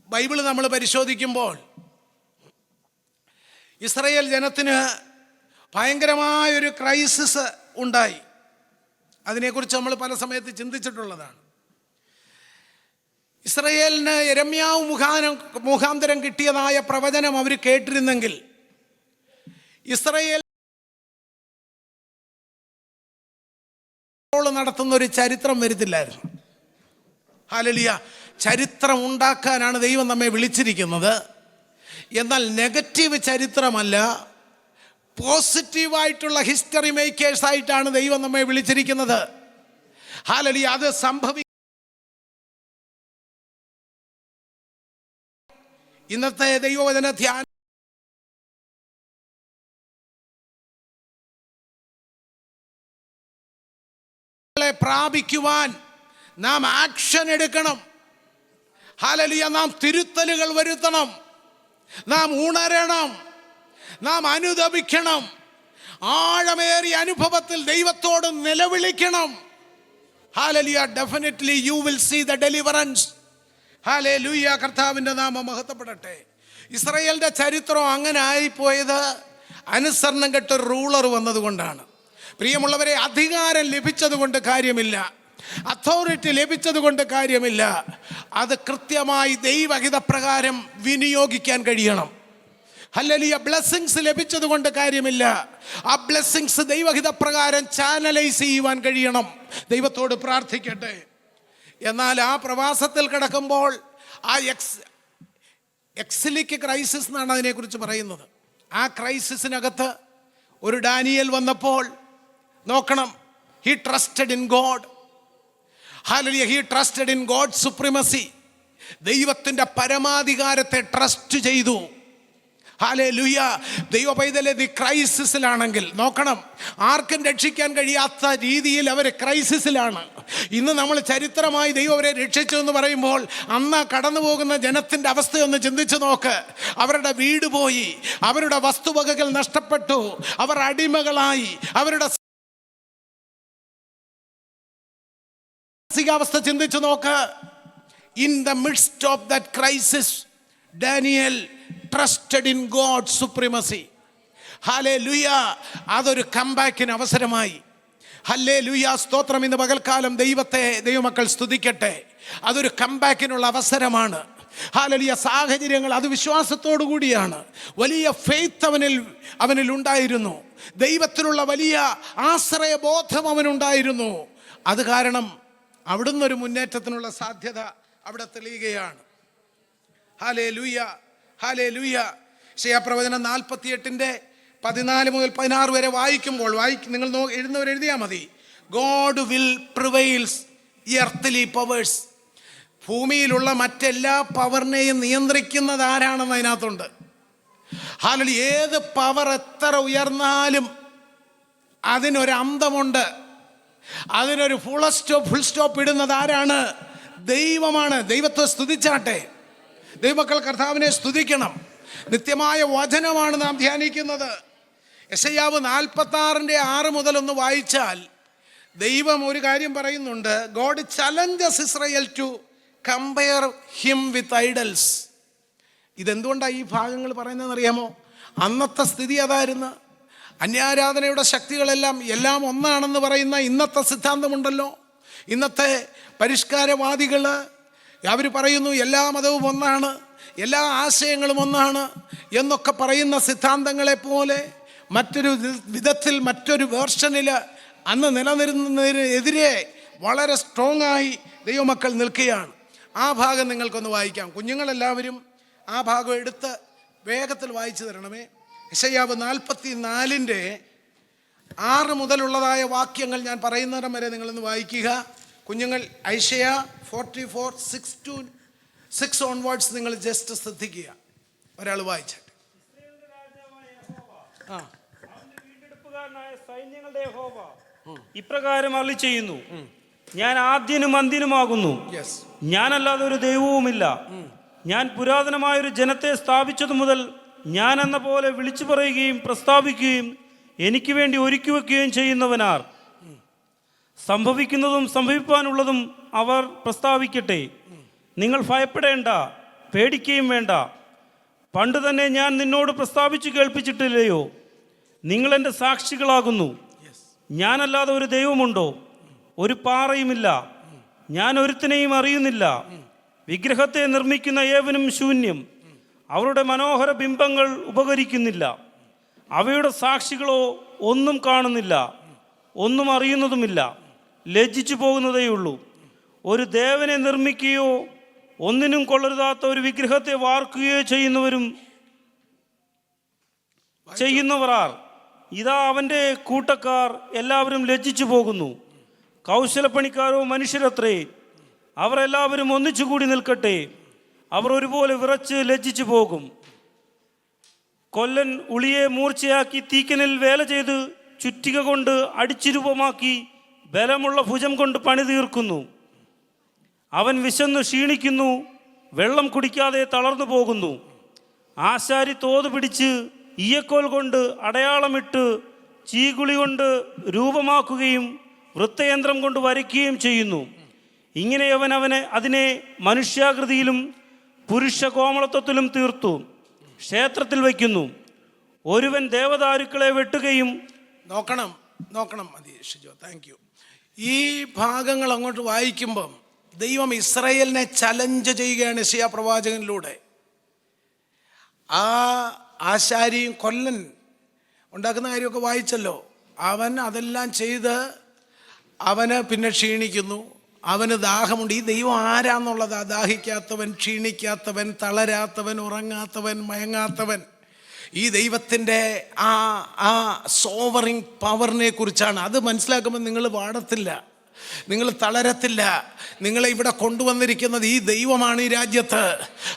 ബൈബിള് നമ്മൾ പരിശോധിക്കുമ്പോൾ ഇസ്രായേൽ ജനത്തിന് ഭയങ്കരമായൊരു ക്രൈസിസ് ഉണ്ടായി. അതിനെക്കുറിച്ച് നമ്മൾ പല സമയത്ത് ചിന്തിച്ചിട്ടുള്ളതാണ്. ഇസ്രായേലിന് യെരമ്യാവ് മുഖാന്തരം കിട്ടിയതായ പ്രവചനം അവർ കേട്ടിരുന്നെങ്കിൽ ഇസ്രായേൽ നടത്തുന്ന ഒരു ചരിത്രം വരുത്തില്ലായിരുന്നു. ഹല്ലേലൂയ. ചരിത്രം ഉണ്ടാക്കാനാണ് ദൈവം നമ്മെ വിളിച്ചിരിക്കുന്നത്. എന്നാൽ നെഗറ്റീവ് ചരിത്രമല്ല, പോസിറ്റീവായിട്ടുള്ള ഹിസ്റ്ററി മേക്കേഴ്സ് ആയിട്ടാണ് ദൈവം നമ്മെ വിളിച്ചിരിക്കുന്നത്. ഹല്ലേലൂയ. അത് ഇന്നത്തെ ദൈവവചന ധ്യാനം പ്രാപിക്കുവാൻ നാം ആക്ഷൻ എടുക്കണം. ഹല്ലേലൂയ. നാം തിരുത്തലുകൾ വരുത്തണം, നാം ഉണരണം, നാം അനുതപിക്കണം, ആഴമേറിയ അനുഭവത്തിൽ ദൈവത്തോട് നിലവിളിക്കണം. Hallelujah. Definitely you will see the deliverance. Hallelujah. കർത്താവിൻ്റെ നാമം മഹത്വപ്പെടട്ടെ. ഇസ്രായേലിൻ്റെ ചരിത്രം അങ്ങനെ ആയിപ്പോയത് അനുസരണം കെട്ടൊരു റൂളർ വന്നതുകൊണ്ടാണ്. പ്രിയമുള്ളവരെ, അധികാരം ലഭിച്ചതുകൊണ്ട് കാര്യമില്ല, അതോറിറ്റി ലഭിച്ചതുകൊണ്ട് കാര്യമില്ല. അത് കൃത്യമായി ദൈവഹിതപ്രകാരം വിനിയോഗിക്കാൻ കഴിയണം. ഹല്ലേലൂയ. ബ്ലെസ്സിങ്സ് ലഭിച്ചതുകൊണ്ട് കാര്യമില്ല, ആ ബ്ലെസ്സിങ്സ് ദൈവഹിതപ്രകാരം ചാനലൈസ് ചെയ്യുവാൻ കഴിയണം. ദൈവത്തോട് പ്രാർത്ഥിക്കട്ടെ. എന്നാൽ ആ പ്രവാസത്തിൽ കിടക്കുമ്പോൾ ആ എക്സിലിക് ക്രൈസിസ് എന്നാണ് അതിനെക്കുറിച്ച് പറയുന്നത്. ആ ക്രൈസിസിനകത്ത് ഒരു ഡാനിയേൽ വന്നപ്പോൾ നോക്കണം, he trusted in God. Hallelujah. He trusted in God supremacy. ദൈവത്തിൻ്റെ പരമാധികാരത്തെ ട്രസ്റ്റ് ചെയ്തു. ഹല്ലേലൂയ. ദൈവ പൈതലെ, നീ ക്രൈസിസിലാണെങ്കിൽ നോക്കണം, ആർക്കും രക്ഷിക്കാൻ കഴിയാത്ത രീതിയിൽ അവർ ക്രൈസിസിലാണ്. ഇന്ന് നമ്മൾ ചരിത്രമായി ദൈവം അവരെ രക്ഷിച്ചു എന്ന് പറയുമ്പോൾ അന്ന് കടന്നു പോകുന്ന ജനത്തിൻ്റെ അവസ്ഥയൊന്ന് ചിന്തിച്ചു നോക്ക്. അവരുടെ വീട് പോയി, അവരുടെ വസ്തുവകകൾ നഷ്ടപ്പെട്ടു, അവർ അടിമകളായി, അവരുടെ അവസ്ഥ ചിന്തിച്ചു നോക്ക്. In the midst of that crisis Daniel trusted in God supremacy. Hallelujah. അതൊരു കംബാക്കിന് അവസരമായി. ഹല്ലേലൂയ. സ്തോത്രം. ഇന്ന് പകൽക്കാലം ദൈവമക്കൾ സ്തുതിക്കട്ടെ. അതൊരു കംബാക്കിനുള്ള അവസരമാണ്. ഹല്ലേലൂയ. സാഹചര്യങ്ങൾ അത് വിശ്വാസത്തോടു കൂടിയാണ്. വലിയ ഫെയ്ത്ത് അവനിൽ ഉണ്ടായിരുന്നു. ദൈവത്തിലുള്ള വലിയ ആശ്രയബോധം അവനുണ്ടായിരുന്നു. അത് കാരണം അവിടുന്ന് ഒരു മുന്നേറ്റത്തിനുള്ള സാധ്യത അവിടെ തെളിയുകയാണ്. ഹല്ലേലൂയ. ഹല്ലേലൂയ. യെശയ്യാപ്രവചനം 48:14 മുതൽ 16 വരെ വായിക്കുമ്പോൾ നിങ്ങൾ എഴുതുന്നവർ എഴുതിയാൽ മതി. God will prevails earthly powers. ഭൂമിയിലുള്ള മറ്റെല്ലാ പവറിനെയും നിയന്ത്രിക്കുന്നത് ആരാണെന്ന് അതിനകത്തുണ്ട്. ഹല്ലേലൂയ. ഏത് പവർ എത്ര ഉയർന്നാലും അതിനൊരു അന്തമുണ്ട്, അതിനൊരു ഫുൾ സ്റ്റോപ്പ് ഇടുന്നത് ആരാണ്? ദൈവമാണ്. ദൈവത്തെ സ്തുതിച്ചാട്ടെ. ദൈവമക്കൾ കർത്താവിനെ സ്തുതിക്കണം. നിത്യമായ വചനമാണ് നാം ധ്യാനിക്കുന്നത്. യെശയ്യാവ് 46:6 മുതൽ ഒന്ന് വായിച്ചാൽ ദൈവം ഒരു കാര്യം പറയുന്നുണ്ട്. God challenges Israel to compare him with idols. ഇതെന്തുകൊണ്ടാണ് ഈ ഭാഗങ്ങൾ പറയുന്നതെന്ന് അറിയാമോ? അന്നത്തെ സ്ഥിതി അതായിരുന്നു. അന്യാരാധനയുടെ എല്ലാം ഒന്നാണെന്ന് പറയുന്ന ഇന്നത്തെ സിദ്ധാന്തമുണ്ടല്ലോ. ഇന്നത്തെ പരിഷ്കാരവാദികൾ അവർ പറയുന്നു എല്ലാ മതവും ഒന്നാണ്, എല്ലാ ആശയങ്ങളും ഒന്നാണ് എന്നൊക്കെ പറയുന്ന സിദ്ധാന്തങ്ങളെപ്പോലെ മറ്റൊരു വിധത്തിൽ, മറ്റൊരു വേർഷനിൽ അന്ന് നിലനിരുന്നതിനെതിരെ വളരെ സ്ട്രോങ് ആയി ദൈവമക്കൾ നിൽക്കുകയാണ്. ആ ഭാഗം നിങ്ങൾക്കൊന്ന് വായിക്കാം. കുഞ്ഞുങ്ങളെല്ലാവരും ആ ഭാഗം എടുത്ത് വേഗത്തിൽ വായിച്ചു തരണമേ. യെശയ്യാവ് 44:6 മുതലുള്ളതായ വാക്യങ്ങൾ ഞാൻ പറയുന്നിടം വരെ നിങ്ങളൊന്ന് വായിക്കുക. കുഞ്ഞുങ്ങൾ ഐശയ്യ 44:6 ഓൺവേർഡ്സ് നിങ്ങൾ ജസ്റ്റ് ശ്രദ്ധിക്കുക. ഒരാൾ വായിച്ചിട്ട്. സൈന്യങ്ങളുടെ യഹോവ ഇപ്രകാരം അരുളി ചെയ്യുന്നു, ഞാൻ ആദ്യനും അന്ത്യനുമാകുന്നു, ഞാനല്ലാതെ ഒരു ദൈവവുമില്ല. ഞാൻ പുരാതനമായൊരു ജനത്തെ സ്ഥാപിച്ചതു മുതൽ ഞാൻ എന്ന പോലെ വിളിച്ചു പറയുകയും പ്രസ്താവിക്കുകയും എനിക്ക് വേണ്ടി ഒരുക്കി വയ്ക്കുകയും ചെയ്യുന്നവനാർ. സംഭവിക്കുന്നതും സംഭവിപ്പാനുള്ളതും അവർ പ്രസ്താവിക്കട്ടെ. നിങ്ങൾ ഭയപ്പെടേണ്ട, പേടിക്കുകയും വേണ്ട. പണ്ട് തന്നെ ഞാൻ നിന്നോട് പ്രസ്താവിച്ചു കേൾപ്പിച്ചിട്ടില്ലയോ? നിങ്ങൾ എൻ്റെ സാക്ഷികളാകുന്നു. ഞാനല്ലാതെ ഒരു ദൈവമുണ്ടോ? ഒരു പാറയുമില്ല. ഞാൻ ഒരുത്തിനെയും അറിയുന്നില്ല. വിഗ്രഹത്തെ നിർമ്മിക്കുന്ന ഏവനും ശൂന്യം. അവരുടെ മനോഹര ബിംബങ്ങൾ ഉപകരിക്കുന്നില്ല. അവയുടെ സാക്ഷികളോ ഒന്നും കാണുന്നില്ല, ഒന്നും അറിയുന്നതുമില്ല. ലജ്ജിച്ചു പോകുന്നതേയുള്ളൂ. ഒരു ദേവനെ നിർമ്മിക്കുകയോ ഒന്നിനും കൊള്ളരുതാത്ത ഒരു വിഗ്രഹത്തെ വാർക്കുകയോ ചെയ്യുന്നവർ ആർ? ഇതാ അവൻ്റെ കൂട്ടക്കാർ എല്ലാവരും ലജ്ജിച്ചു പോകുന്നു. കൗശലപ്പണിക്കാരോ മനുഷ്യരത്രേ. അവർ എല്ലാവരും ഒന്നിച്ചുകൂടി നിൽക്കട്ടെ. അവർ ഒരുപോലെ വിറച്ച് ലജ്ജിച്ചു പോകും. കൊല്ലൻ ഉളിയെ മൂർച്ചയാക്കി തീക്കനിൽ വേല ചെയ്ത് ചുറ്റിക കൊണ്ട് അടിച്ചിരൂപമാക്കി ബലമുള്ള ഭുജം കൊണ്ട് പണി തീർക്കുന്നു. അവൻ വിശന്നു ക്ഷീണിക്കുന്നു, വെള്ളം കുടിക്കാതെ തളർന്നു പോകുന്നു. ആശാരി തോത് പിടിച്ച് ഈയക്കോൽ കൊണ്ട് അടയാളമിട്ട് ചീകുളി കൊണ്ട് രൂപമാക്കുകയും വൃത്തയന്ത്രം കൊണ്ട് വരയ്ക്കുകയും ചെയ്യുന്നു. ഇങ്ങനെ അവൻ അതിനെ മനുഷ്യാകൃതിയിലും പുരുഷ കോമളത്വത്തിലും തീർത്തു ക്ഷേത്രത്തിൽ വയ്ക്കുന്നു. ഒരുവൻ ദേവദാരുക്കളെ വെട്ടുകയും നോക്കണം മതി ഷിജോ, താങ്ക് യു. ഈ ഭാഗങ്ങൾ അങ്ങോട്ട് വായിക്കുമ്പം ദൈവം ഇസ്രായേലിനെ ചലഞ്ച് ചെയ്യുകയാണ് യെശയ്യാ പ്രവാചകനിലൂടെ. ആ ആശാരിയും കൊല്ലൻ ഉണ്ടാക്കുന്ന കാര്യമൊക്കെ വായിച്ചല്ലോ. അവൻ അതെല്ലാം ചെയ്ത് അവന് പിന്നെ ക്ഷീണിക്കുന്നു, അവന് ദാഹമുണ്ട്. ഈ ദൈവം ആരാന്നുള്ളതാ? ദാഹിക്കാത്തവൻ, ക്ഷീണിക്കാത്തവൻ, തളരാത്തവൻ, ഉറങ്ങാത്തവൻ, മയങ്ങാത്തവൻ. ഈ ദൈവത്തിൻ്റെ ആ സോവറിങ് പവറിനെ കുറിച്ചാണ്. അത് മനസ്സിലാക്കുമ്പോൾ നിങ്ങൾ വാടത്തില്ല, നിങ്ങൾ തളരത്തില്ല. നിങ്ങളെ ഇവിടെ കൊണ്ടുവന്നിരിക്കുന്നത് ഈ ദൈവമാണ്. ഈ രാജ്യത്ത്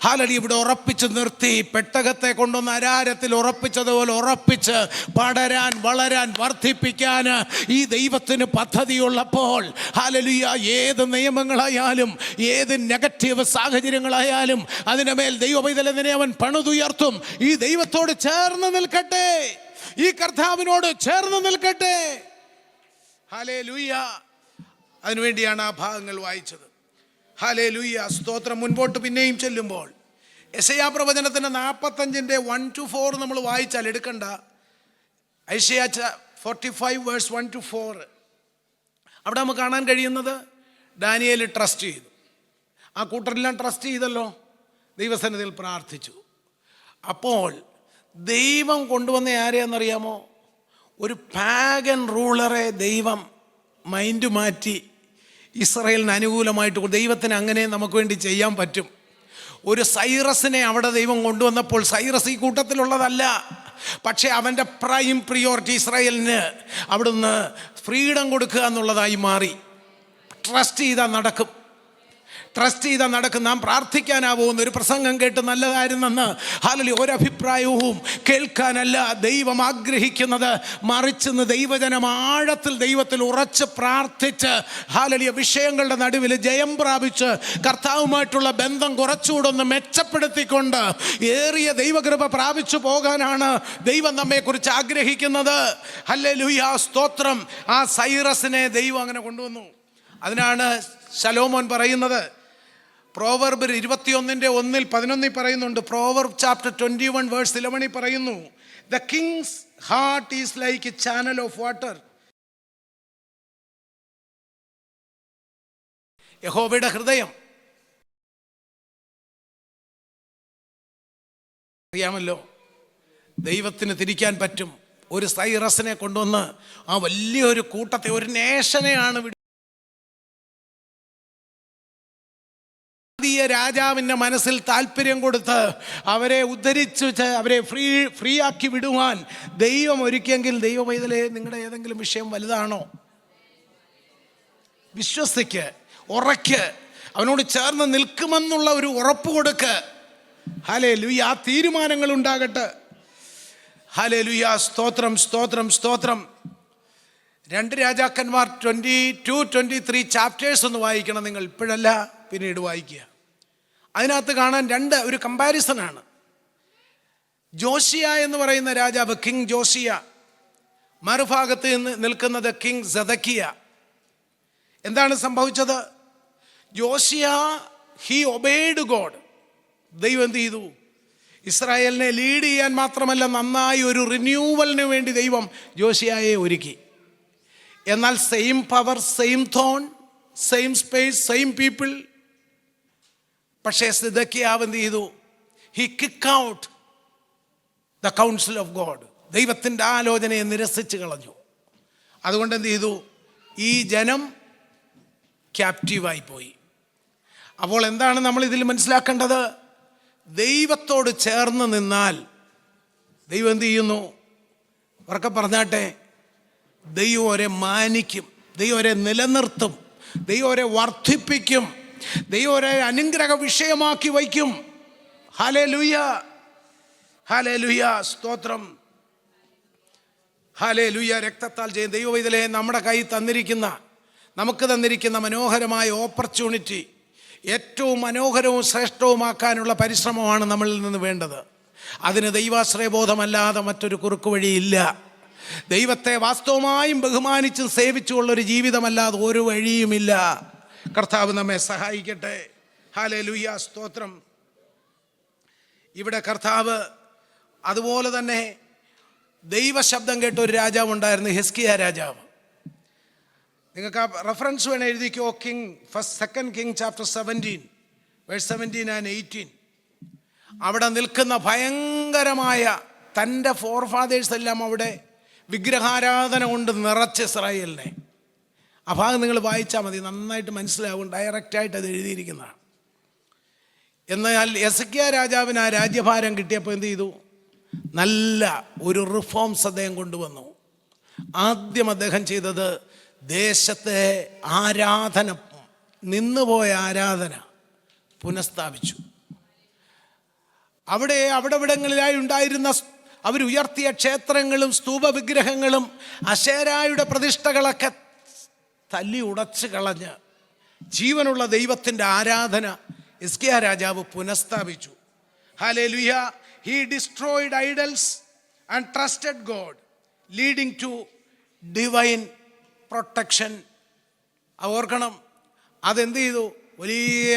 ഹാലടി ഇവിടെ ഉറപ്പിച്ച് നിർത്തി, പെട്ടകത്തെ കൊണ്ടുവന്ന് അരാരത്തിൽ ഉറപ്പിച്ചതുപോലെ ഉറപ്പിച്ച് പടരാൻ, വളരാൻ, വർദ്ധിപ്പിക്കാൻ ഈ ദൈവത്തിന് പദ്ധതിയുള്ളപ്പോൾ ഹാലലുയ ഏത് നിയമങ്ങളായാലും ഏത് നെഗറ്റീവ് സാഹചര്യങ്ങളായാലും അതിൻ്റെ മേൽ ദൈവപൈതലിനെ അവൻ പണിതുയർത്തും. ഈ ദൈവത്തോട് ചേർന്ന് നിൽക്കട്ടെ, ഈ കർത്താവിനോട് ചേർന്ന് നിൽക്കട്ടെ. ഹല്ലേലൂയ. അതിനുവേണ്ടിയാണ് ആ ഭാഗങ്ങൾ വായിച്ചത്. ഹല്ലേലൂയ, സ്തോത്രം. മുൻപോട്ട് പിന്നെയും ചെല്ലുമ്പോൾ യെശയ്യാ പ്രവചനത്തിൻ്റെ 45 1-4 നമ്മൾ വായിച്ചാൽ, എടുക്കണ്ട, യെശയ്യാ 45 verse 1-4 അവിടെ നമുക്ക് കാണാൻ കഴിയുന്നത് ദാനിയേൽ ട്രസ്റ്റ് ചെയ്തു. ആ കൂട്ടരെല്ലാം ട്രസ്റ്റ് ചെയ്തല്ലോ, ദൈവസന്നിധിയിൽ പ്രാർത്ഥിച്ചു. അപ്പോൾ ദൈവം കൊണ്ടുവന്ന ആരെയാണെന്നറിയാമോ? ഒരു പാഗൻ റൂളറെ ദൈവം മൈൻഡ് മാറ്റി ഇസ്രായേലിന് അനുകൂലമായിട്ട്. ദൈവത്തിന് അങ്ങനെ നമുക്ക് വേണ്ടി ചെയ്യാൻ പറ്റും. ഒരു സൈറസിനെ അവിടെ ദൈവം കൊണ്ടുവന്നപ്പോൾ, സൈറസ് ഈ കൂട്ടത്തിലുള്ളതല്ല, പക്ഷേ അവൻ്റെ പ്രൈം പ്രിയോറിറ്റി ഇസ്രായേലിന് അവിടുന്ന് ഫ്രീഡം കൊടുക്കുക എന്നുള്ളതായി മാറി. ട്രസ്റ്റ് ചെയ്താൽ നടക്കും, ട്രസ്റ്റ് ചെയ്താൽ നടക്കും. നാം പ്രാർത്ഥിക്കാനാവുമെന്ന് ഒരു പ്രസംഗം കേട്ട് നല്ലതായിരുന്നെന്ന് ഹാലലി ഒരഭിപ്രായവും കേൾക്കാനല്ല ദൈവം ആഗ്രഹിക്കുന്നത്. മറിച്ചെന്ന് ദൈവജനം ആഴത്തിൽ ദൈവത്തിൽ ഉറച്ച് പ്രാർത്ഥിച്ച് ഹാലലിയ വിഷയങ്ങളുടെ നടുവിൽ ജയം പ്രാപിച്ച് കർത്താവുമായിട്ടുള്ള ബന്ധം കുറച്ചുകൂടെ ഒന്ന് മെച്ചപ്പെടുത്തിക്കൊണ്ട് ഏറിയ ദൈവകൃപ പ്രാപിച്ചു പോകാനാണ് ദൈവം നമ്മെക്കുറിച്ച് ആഗ്രഹിക്കുന്നത്. ഹല്ലേലൂയ, സ്തോത്രം. ആ സൈറസിനെ ദൈവം അങ്ങനെ കൊണ്ടുവന്നു. അതിനാണ് ശലോമോൻ പറയുന്നത്, പ്രോവർബ് 21:1-11 പറയുന്നുണ്ട്. പ്രോവർബ് ചാപ്റ്റർ 21 verse 11 പറയുന്നു, the Kings heart is like A channel of water. യഹോവയുടെ ഹൃദയം അറിയാമല്ലോ, ദൈവത്തിന് തിരിക്കാൻ പറ്റും. ഒരു സൈറസിനെ കൊണ്ടുവന്ന് ആ വലിയൊരു കൂട്ടത്തെ, ഒരു നേഷനെയാണ് രാജാവിൻ്റെ മനസ്സിൽ താല്പര്യം കൊടുത്ത് അവരെ ഉദ്ധരിച്ച് അവരെ ഫ്രീ ആക്കി വിടുവാൻ ദൈവം ഒരുക്കിയെങ്കിൽ, ദൈവപൈതലേ, നിങ്ങളുടെ ഏതെങ്കിലും വിഷയം വലുതാണോ? വിശ്വസിക്ക്, ഉറയ്ക്ക്, അവനോട് ചേർന്ന് നിൽക്കുമെന്നുള്ള ഒരു ഉറപ്പ് കൊടുക്ക്. ഹല്ലേലൂയ, ആ തീരുമാനങ്ങൾ ഉണ്ടാകട്ടെ. ഹല്ലേലൂയ, സ്തോത്രം, സ്തോത്രം, സ്തോത്രം. 2 രാജാക്കന്മാർ 22-23 ചാപ്റ്റേഴ്സ് ഒന്ന് വായിക്കണം നിങ്ങൾ, ഇപ്പോഴല്ല പിന്നീട് വായിക്കുക. അതിനകത്ത് കാണാൻ ഒരു കമ്പാരിസണാണ്. ജോസിയ എന്ന് പറയുന്ന രാജാവ്, കിങ് ജോസിയ, മറുഭാഗത്ത് നിൽക്കുന്നത് കിങ് സെദക്കിയ. എന്താണ് സംഭവിച്ചത്? Josiah he obeyed God. ദൈവം എന്ത് ചെയ്തു? ഇസ്രായേലിനെ ലീഡ് ചെയ്യാൻ മാത്രമല്ല, നന്നായി ഒരു റിന്യൂവലിന് വേണ്ടി ദൈവം ജോസിയയെ ഒരുക്കി. എന്നാൽ same power, same thorn, same space, same people. പക്ഷേ സിദക്കിയാവ് എന്ത് ചെയ്തു? He kick out the council of God. ദൈവത്തിൻ്റെ ആലോചനയെ നിരസിച്ച് കളഞ്ഞു. അതുകൊണ്ട് എന്ത് ചെയ്തു? ഈ ജനം ക്യാപ്റ്റീവായി പോയി. അപ്പോൾ എന്താണ് നമ്മൾ ഇതിൽ മനസ്സിലാക്കേണ്ടത്? ദൈവത്തോട് ചേർന്ന് നിന്നാൽ ദൈവം എന്ത് ചെയ്യുന്നു? ഉറക്കെ പറഞ്ഞാട്ടെ, ദൈവം അവരെ മാനിക്കും, ദൈവം അവരെ നിലനിർത്തും, ദൈവം അവരെ വർദ്ധിപ്പിക്കും, ദൈവം അവരെ അനുഗ്രഹ വിഷയമാക്കി വയ്ക്കും. ഹല്ലേലൂയ, ഹല്ലേലൂയ, സ്തോത്രം, ഹല്ലേലൂയ. രക്തത്താൽ ചെയ്യും ദൈവവൈതലേ, നമ്മുടെ കയ്യിൽ നമുക്ക് തന്നിരിക്കുന്ന മനോഹരമായ ഓപ്പർച്യൂണിറ്റി ഏറ്റവും മനോഹരവും ശ്രേഷ്ഠവുമാക്കാനുള്ള പരിശ്രമമാണ് നമ്മളിൽ നിന്ന് വേണ്ടത്. അതിന് ദൈവാശ്രയബോധമല്ലാതെ മറ്റൊരു കുറുക്കു വഴിയില്ല. ദൈവത്തെ വാസ്തവമായും ബഹുമാനിച്ചും സേവിച്ചുമുള്ളൊരു ജീവിതമല്ലാതെ ഒരു വഴിയുമില്ല. കർത്താവ് നമ്മെ സഹായിക്കട്ടെ. ഹല്ലേലൂയ, സ്തോത്രം. ഇവിടെ കർത്താവ് അതുപോലെ തന്നെ ദൈവശബ്ദം കേട്ട ഒരു രാജാവ് ഉണ്ടായിരുന്നു, ഹിസ്കിയ രാജാവ്. നിങ്ങൾക്ക് ആ റെഫറൻസ് വേണം, എഴുതിക്കോ. Second king chapter 17 verse 17 and 18. അവിടെ നിൽക്കുന്ന ഭയങ്കരമായ തൻ്റെ ഫോർഫാദേഴ്സ് എല്ലാം അവിടെ വിഗ്രഹാരാധന കൊണ്ട് നിറച്ച് ഇസ്രായേലിനെ. ആ ഭാഗം നിങ്ങൾ വായിച്ചാൽ മതി, നന്നായിട്ട് മനസ്സിലാവും. ഡയറക്റ്റായിട്ട് അത് എഴുതിയിരിക്കുന്നതാണ്. എന്നാൽ ഹിസ്കിയ രാജാവിന് ആ രാജ്യഭാരം കിട്ടിയപ്പോൾ എന്ത് ചെയ്തു? നല്ല ഒരു റിഫോംസ് അദ്ദേഹം കൊണ്ടുവന്നു. ആദ്യം അദ്ദേഹം ചെയ്തത് ദേശത്തെ ആരാധന, നിന്നുപോയ ആരാധന പുനഃസ്ഥാപിച്ചു. അവിടങ്ങളിലായി ഉണ്ടായിരുന്ന അവരുയർത്തിയ ക്ഷേത്രങ്ങളും സ്തൂപ വിഗ്രഹങ്ങളും അശേരായുടെ പ്രതിഷ്ഠകളൊക്കെ തല്ലി ഉടച്ച് കളഞ്ഞ് ജീവനുള്ള ദൈവത്തിൻ്റെ ആരാധന ഹിസ്കിയ രാജാവ് പുനഃസ്ഥാപിച്ചു. Hallelujah. He destroyed idols and trusted God, leading to divine protection. ഓർക്കണം, അതെന്ത് ചെയ്തു? വലിയ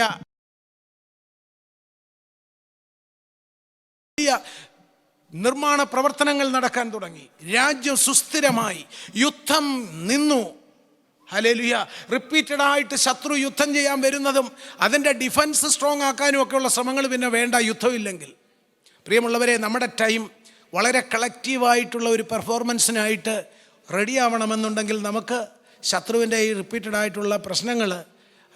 നിർമ്മാണ പ്രവർത്തനങ്ങൾ നടക്കാൻ തുടങ്ങി. രാജ്യം സുസ്ഥിരമായി, യുദ്ധം നിന്നു. ഹല്ലേലൂയ. റിപ്പീറ്റഡായിട്ട് ശത്രു യുദ്ധം ചെയ്യാൻ വരുന്നതും അതിൻ്റെ ഡിഫൻസ് സ്ട്രോങ് ആക്കാനും ഒക്കെയുള്ള ശ്രമങ്ങൾ പിന്നെ വേണ്ട, യുദ്ധമില്ലെങ്കിൽ. പ്രിയമുള്ളവരെ, നമ്മുടെ ടൈം വളരെ കളക്റ്റീവായിട്ടുള്ള ഒരു പെർഫോമൻസിനായിട്ട് റെഡി ആവണമെന്നുണ്ടെങ്കിൽ നമുക്ക് ശത്രുവിൻ്റെ ഈ റിപ്പീറ്റഡായിട്ടുള്ള പ്രശ്നങ്ങൾ,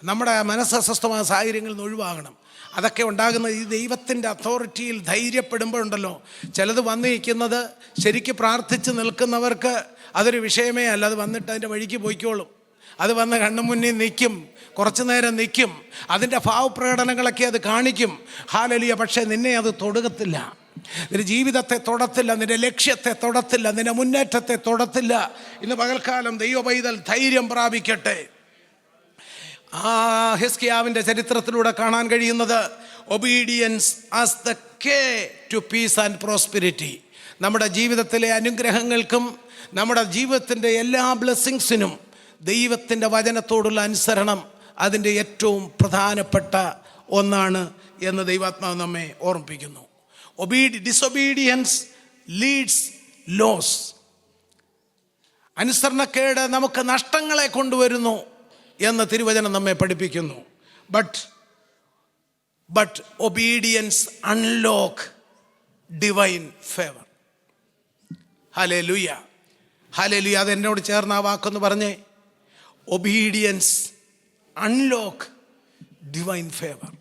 നമ്മുടെ മനസ്സസ്വസ്ഥമായ സാഹചര്യങ്ങളിൽ നിന്ന് ഒഴിവാകണം. അതൊക്കെ ഉണ്ടാകുന്നത് ഈ ദൈവത്തിൻ്റെ അതോറിറ്റിയിൽ ധൈര്യപ്പെടുമ്പോഴുണ്ടല്ലോ. ചിലത് വന്നു നിൽക്കുന്നത് ശരിക്ക് പ്രാർത്ഥിച്ച് നിൽക്കുന്നവർക്ക് അതൊരു വിഷയമേ അല്ല. അത് വന്നിട്ട് അതിൻ്റെ വഴിക്ക് പോയിക്കോളും. അത് വന്ന് കണ്ണു മുന്നിൽ നിൽക്കും, കുറച്ചു നേരം നിൽക്കും, അതിൻ്റെ ഭാവപ്രകടനങ്ങളൊക്കെ അത് കാണിക്കും. ഹല്ലേലൂയ. പക്ഷേ നിന്നെ അത് തൊടുകത്തില്ല, നിന്റെ ജീവിതത്തെ തൊടത്തില്ല, നിന്റെ ലക്ഷ്യത്തെ തൊടത്തില്ല, നിന്റെ മുന്നേറ്റത്തെ തൊടത്തില്ല. ഇന്ന് പകൽക്കാലം ദൈവ പൈതൽ ധൈര്യം പ്രാപിക്കട്ടെ. ആ ഹിസ്കിയാവിൻ്റെ ചരിത്രത്തിലൂടെ കാണാൻ കഴിയുന്നത് ഒബീഡിയൻസ് ആസ് ദ കേ ടു പീസ് ആൻഡ് പ്രോസ്പെരിറ്റി. നമ്മുടെ ജീവിതത്തിലെ അനുഗ്രഹങ്ങൾക്കും നമ്മുടെ ജീവിതത്തിൻ്റെ എല്ലാ ബ്ലെസ്സിങ്സിനും ദൈവത്തിൻ്റെ വചനത്തോടുള്ള അനുസരണം അതിൻ്റെ ഏറ്റവും പ്രധാനപ്പെട്ട ഒന്നാണ് എന്ന് ദൈവാത്മാവ് നമ്മെ ഓർമ്മിപ്പിക്കുന്നു. Disobedience leads loss. അനുസരണക്കേട് നമുക്ക് നഷ്ടങ്ങളെ കൊണ്ടുവരുന്നു എന്ന് തിരുവചനം നമ്മെ പഠിപ്പിക്കുന്നു. But obedience unlock divine favour. Hallelujah, hallelujah. അതെന്നോട് ചേർന്ന് ആ വാക്കൊന്ന് പറഞ്ഞേ. Obedience unlock divine favour.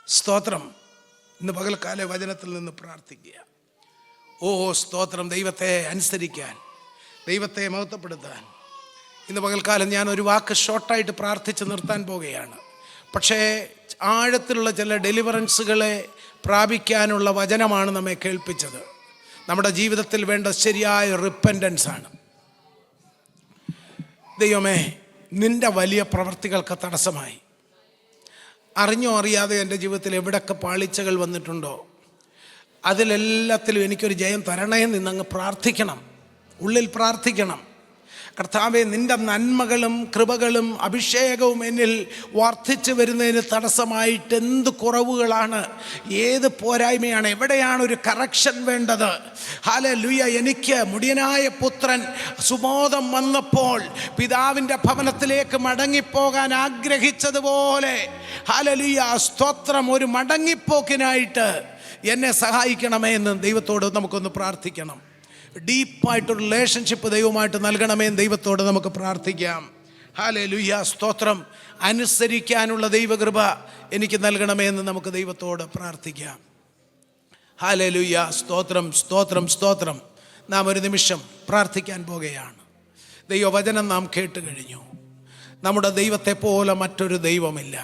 സ്തോത്രം. ഇന്ന് പകൽക്കാല വചനത്തിൽ നിന്ന് പ്രാർത്ഥിക്കുക. ഓ സ്തോത്രം. ദൈവത്തെ അനുസരിക്കാൻ, ദൈവത്തെ മഹത്വപ്പെടുത്താൻ ഇന്ന് പകൽക്കാലം ഞാൻ ഒരു വാക്ക് ഷോർട്ടായിട്ട് പ്രാർത്ഥിച്ച് നിർത്താൻ പോകുകയാണ്. പക്ഷേ ആഴത്തിലുള്ള ചില ഡെലിവറൻസുകളെ പ്രാപിക്കാനുള്ള വചനമാണ് നമ്മെ കേൾപ്പിച്ചത്. നമ്മുടെ ജീവിതത്തിൽ വേണ്ട ശരിയായ റിപ്പൻറ്റൻസ് ആണ്. ദൈവമേ, നിൻ്റെ വലിയ പ്രവർത്തികൾക്ക് തടസ്സമായി അറിഞ്ഞോ അറിയാതെ എൻ്റെ ജീവിതത്തിൽ എവിടെയൊക്കെ പാളിച്ചകൾ വന്നിട്ടുണ്ടോ അതിലെല്ലാത്തിലും എനിക്കൊരു ജയം തരണേ നിന്നങ്ങ് പ്രാർത്ഥിക്കണം. ഉള്ളിൽ പ്രാർത്ഥിക്കണം. കർത്താവേ, നിൻ്റെ നന്മകളും കൃപകളും അഭിഷേകവും എന്നിൽ വർദ്ധിച്ചു വരുന്നതിന് തടസ്സമായിട്ട് എന്ത് കുറവുകളാണ്, ഏത് പോരായ്മയാണ്, എവിടെയാണ് ഒരു കറക്ഷൻ വേണ്ടത്? ഹല്ലേലൂയ. എനിക്ക് മുടിയനായ പുത്രൻ സുബോധം വന്നപ്പോൾ പിതാവിൻ്റെ ഭവനത്തിലേക്ക് മടങ്ങിപ്പോകാൻ ആഗ്രഹിച്ചതുപോലെ, ഹല്ലേലൂയ, സ്തോത്രം, ഒരു മടങ്ങിപ്പോക്കിനായിട്ട് എന്നെ സഹായിക്കണമേ എന്ന് ദൈവത്തോട് നമുക്കൊന്ന് പ്രാർത്ഥിക്കണം. ഡീപ്പായിട്ടൊരു റിലേഷൻഷിപ്പ് ദൈവമായിട്ട് നൽകണമേ എന്ന് ദൈവത്തോട് നമുക്ക് പ്രാർത്ഥിക്കാം. ഹല്ലേലൂയ, സ്തോത്രം. അനുസരിക്കാനുള്ള ദൈവകൃപ എനിക്ക് നൽകണമേ എന്ന് നമുക്ക് ദൈവത്തോട് പ്രാർത്ഥിക്കാം. ഹല്ലേലൂയ, സ്തോത്രം, സ്തോത്രം, സ്തോത്രം. നാം ഒരു നിമിഷം പ്രാർത്ഥിക്കാൻ പോകുകയാണ്. ദൈവവചനം നാം കേട്ട് കഴിഞ്ഞു. നമ്മുടെ ദൈവത്തെ പോലെ മറ്റൊരു ദൈവമില്ല.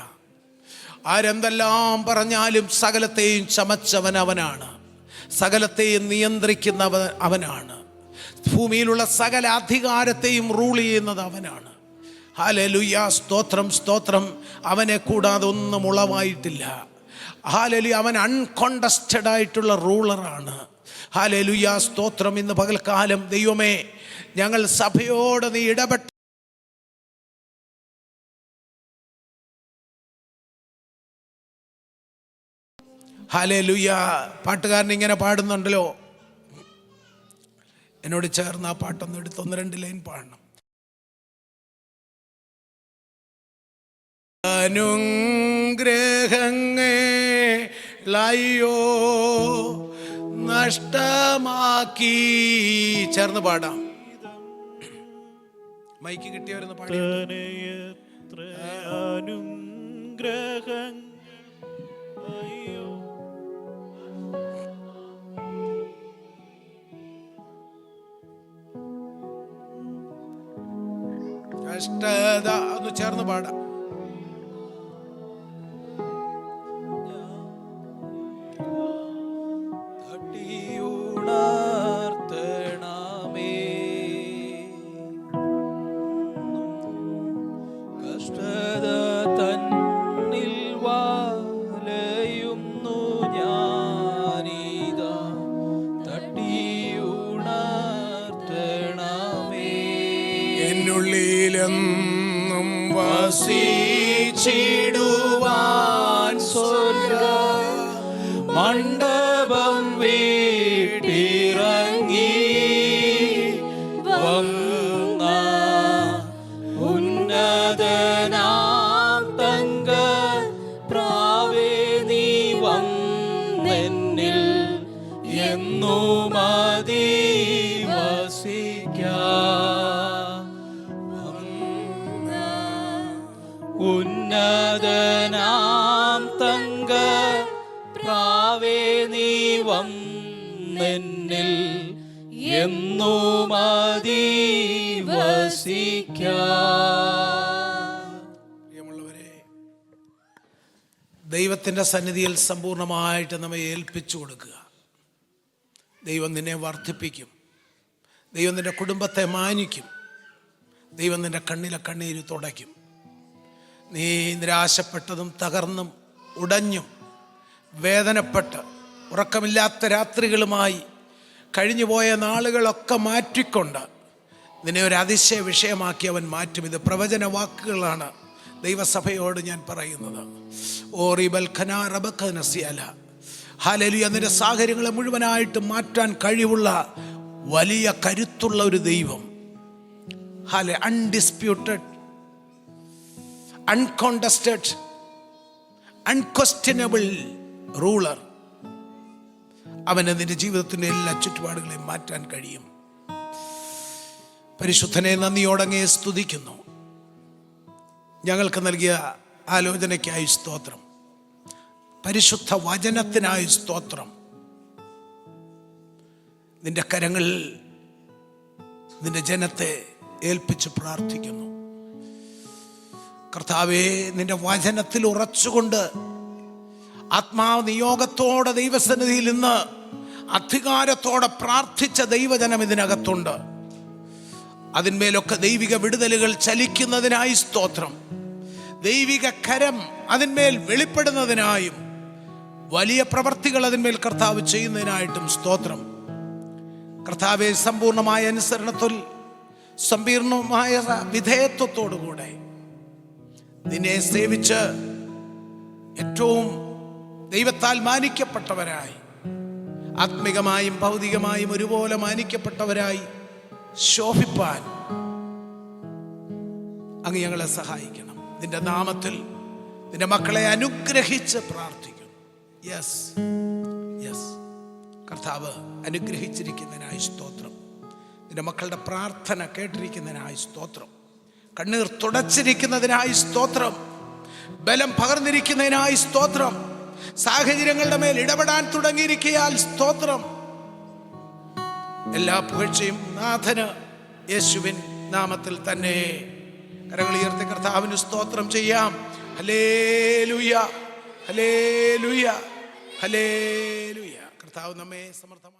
ആരെന്തെല്ലാം പറഞ്ഞാലും സകലത്തെയും ചമച്ചവൻ അവനാണ്, സകലത്തെയും നിയന്ത്രിക്കുന്നവൻ അവനാണ്, ഭൂമിയിലുള്ള സകല അധികാരത്തെയും റൂൾ ചെയ്യുന്നത് അവനാണ്. ഹല്ലേലൂയ, സ്തോത്രം സ്തോത്രം. അവനെ കൂടാതെ ഒന്നും ഉളവായിട്ടില്ല. ഹല്ലേലൂയ, അവൻ അൺകോണ്ടസ്റ്റഡ് ആയിട്ടുള്ള റൂളറാണ്. ഹല്ലേലൂയ, സ്തോത്രം. ഇന്ന് പകൽക്കാലം ദൈവമേ, ഞങ്ങൾ സഭയോട് നീ ഇടപെട്ട് ഹല്ലേലൂയ. പാട്ടുകാരൻ ഇങ്ങനെ പാടുന്നുണ്ടല്ലോ, എന്നോട് ചേർന്ന് ആ പാട്ടൊന്ന് എടുത്ത് 1-2 ലൈൻ പാടണം. അനുഗ്രഹങ്ങളയ്യോ നഷ്ടമാക്കി. ചേർന്ന് പാടാം. മൈക്ക് കിട്ടിയവരെന്ന് പാടി. കഷ്ടത ഒന്ന് ചേർന്ന് പാടാം. എന്നുള്ളിലെന്നും വസിച്ചിടുവാൻ സ്വർഗ മണ്ഡപം വീട്ടിറങ്ങി വന്ന ഉന്നതനാം തങ്ക പ്രാവേ നീ വന്നെന്നിൽ എന്നും ഉന്നതനാം തങ്ക പ്രാവേ നീ വന്നെന്നിൽ എന്നും പ്രിയമുള്ളവരെ, ദൈവത്തിൻ്റെ സന്നിധിയിൽ സമ്പൂർണ്ണമായിട്ട് നമ്മെ ഏൽപ്പിച്ചു കൊടുക്കുക. ദൈവം നിന്നെ വർദ്ധിപ്പിക്കും. ദൈവം നിന്റെ കുടുംബത്തെ മാനിക്കും. ദൈവം നിന്റെ കണ്ണിലെ കണ്ണീര് തുടയ്ക്കും. നീ നിരാശപ്പെട്ടതും തകർന്നും ഉടഞ്ഞും വേദനപ്പെട്ട് ഉറക്കമില്ലാത്ത രാത്രികളുമായി കഴിഞ്ഞുപോയ നാളുകളൊക്കെ മാറ്റിക്കൊണ്ട് നിന്നെ ഒരു അതിശയ വിഷയമാക്കി അവൻ മാറ്റും. ഇത് പ്രവചന വാക്കുകളാണ് ദൈവസഭയോട് ഞാൻ പറയുന്നത്. ഹല്ലേലൂയ. നിന്റെ സാഹചര്യങ്ങളെ മുഴുവനായിട്ട് മാറ്റാൻ കഴിവുള്ള വലിയ കരുത്തുള്ള ഒരു ദൈവം. Undisputed, uncontested, unquestionable ruler. അവന് നിന്റെ ജീവിതത്തിൻ്റെ എല്ലാ ചുറ്റുപാടുകളെയും മാറ്റാൻ കഴിയും. പരിശുദ്ധനെ നന്ദിയോടങ്ങേ സ്തുതിക്കുന്നു. ഞങ്ങൾക്ക് നൽകിയ ആലോചനയ്ക്കായി സ്തോത്രം. പരിശുദ്ധ വചനത്തിനായി സ്തോത്രം. നിന്റെ കരങ്ങളിൽ നിന്റെ ജനത്തെ ഏൽപ്പിച്ച് പ്രാർത്ഥിക്കുന്നു. കർത്താവേ, നിന്റെ വചനത്തിൽ ഉറച്ചുകൊണ്ട് ആത്മാനിയോഗത്തോടെ ദൈവസന്നിധിയിൽ നിന്ന് അധികാരത്തോടെ പ്രാർത്ഥിച്ച ദൈവജനം ഇതിനകത്തുണ്ട്. അതിന്മേലൊക്കെ ദൈവിക വിടുതലുകൾ ചലിക്കുന്നതിനായി സ്തോത്രം. ദൈവിക കരം അതിന്മേൽ വെളിപ്പെടുന്നതിനായും വലിയ പ്രവർത്തികൾ അതിന്മേൽ കർത്താവ് ചെയ്യുന്നതിനായിട്ടും സ്തോത്രം. കർത്താവെ, സമ്പൂർണമായ അനുസരണത്തിൽ സമ്പൂർണമായ വിധേയത്വത്തോടുകൂടെ നിന്നെ സേവിച്ച് ഏറ്റവും ദൈവത്താൽ മാനിക്കപ്പെട്ടവരായി, ആത്മികമായും ഭൗതികമായും ഒരുപോലെ മാനിക്കപ്പെട്ടവരായി ശോഭിപ്പാൻ അങ്ങ് ഞങ്ങളെ സഹായിക്കണം. നിന്റെ നാമത്തിൽ നിന്റെ മക്കളെ അനുഗ്രഹിച്ച് പ്രാർത്ഥിക്കുന്നു. യെസ് യെസ് കർത്താവ്, അനുഗ്രഹിച്ചിരിക്കുന്നതിനായി സ്തോത്രം. നിന്റെ മക്കളുടെ പ്രാർത്ഥന കേട്ടിരിക്കുന്നതിനായി സ്തോത്രം. കണ്ണീർ തുടച്ചിരിക്കുന്നതിനായി സ്തോത്രം. ബലം പകർന്നിരിക്കുന്നതിനായി സ്തോത്രം. സാഹചര്യങ്ങളുടെ മേൽ ഇടപെടാൻ തുടങ്ങിയിരിക്കയാൽ സ്തോത്രം. എല്ലാ പുകഴ്ചയും നാഥന് യേശുവിൻ നാമത്തിൽ തന്നെ. കരങ്ങൾ ഉയർത്തി കർത്താവിന് സ്തോത്രം ചെയ്യാം. Hallelujah, hallelujah, hallelujah. കർത്താവ് നമ്മെ സമർത്ഥമായി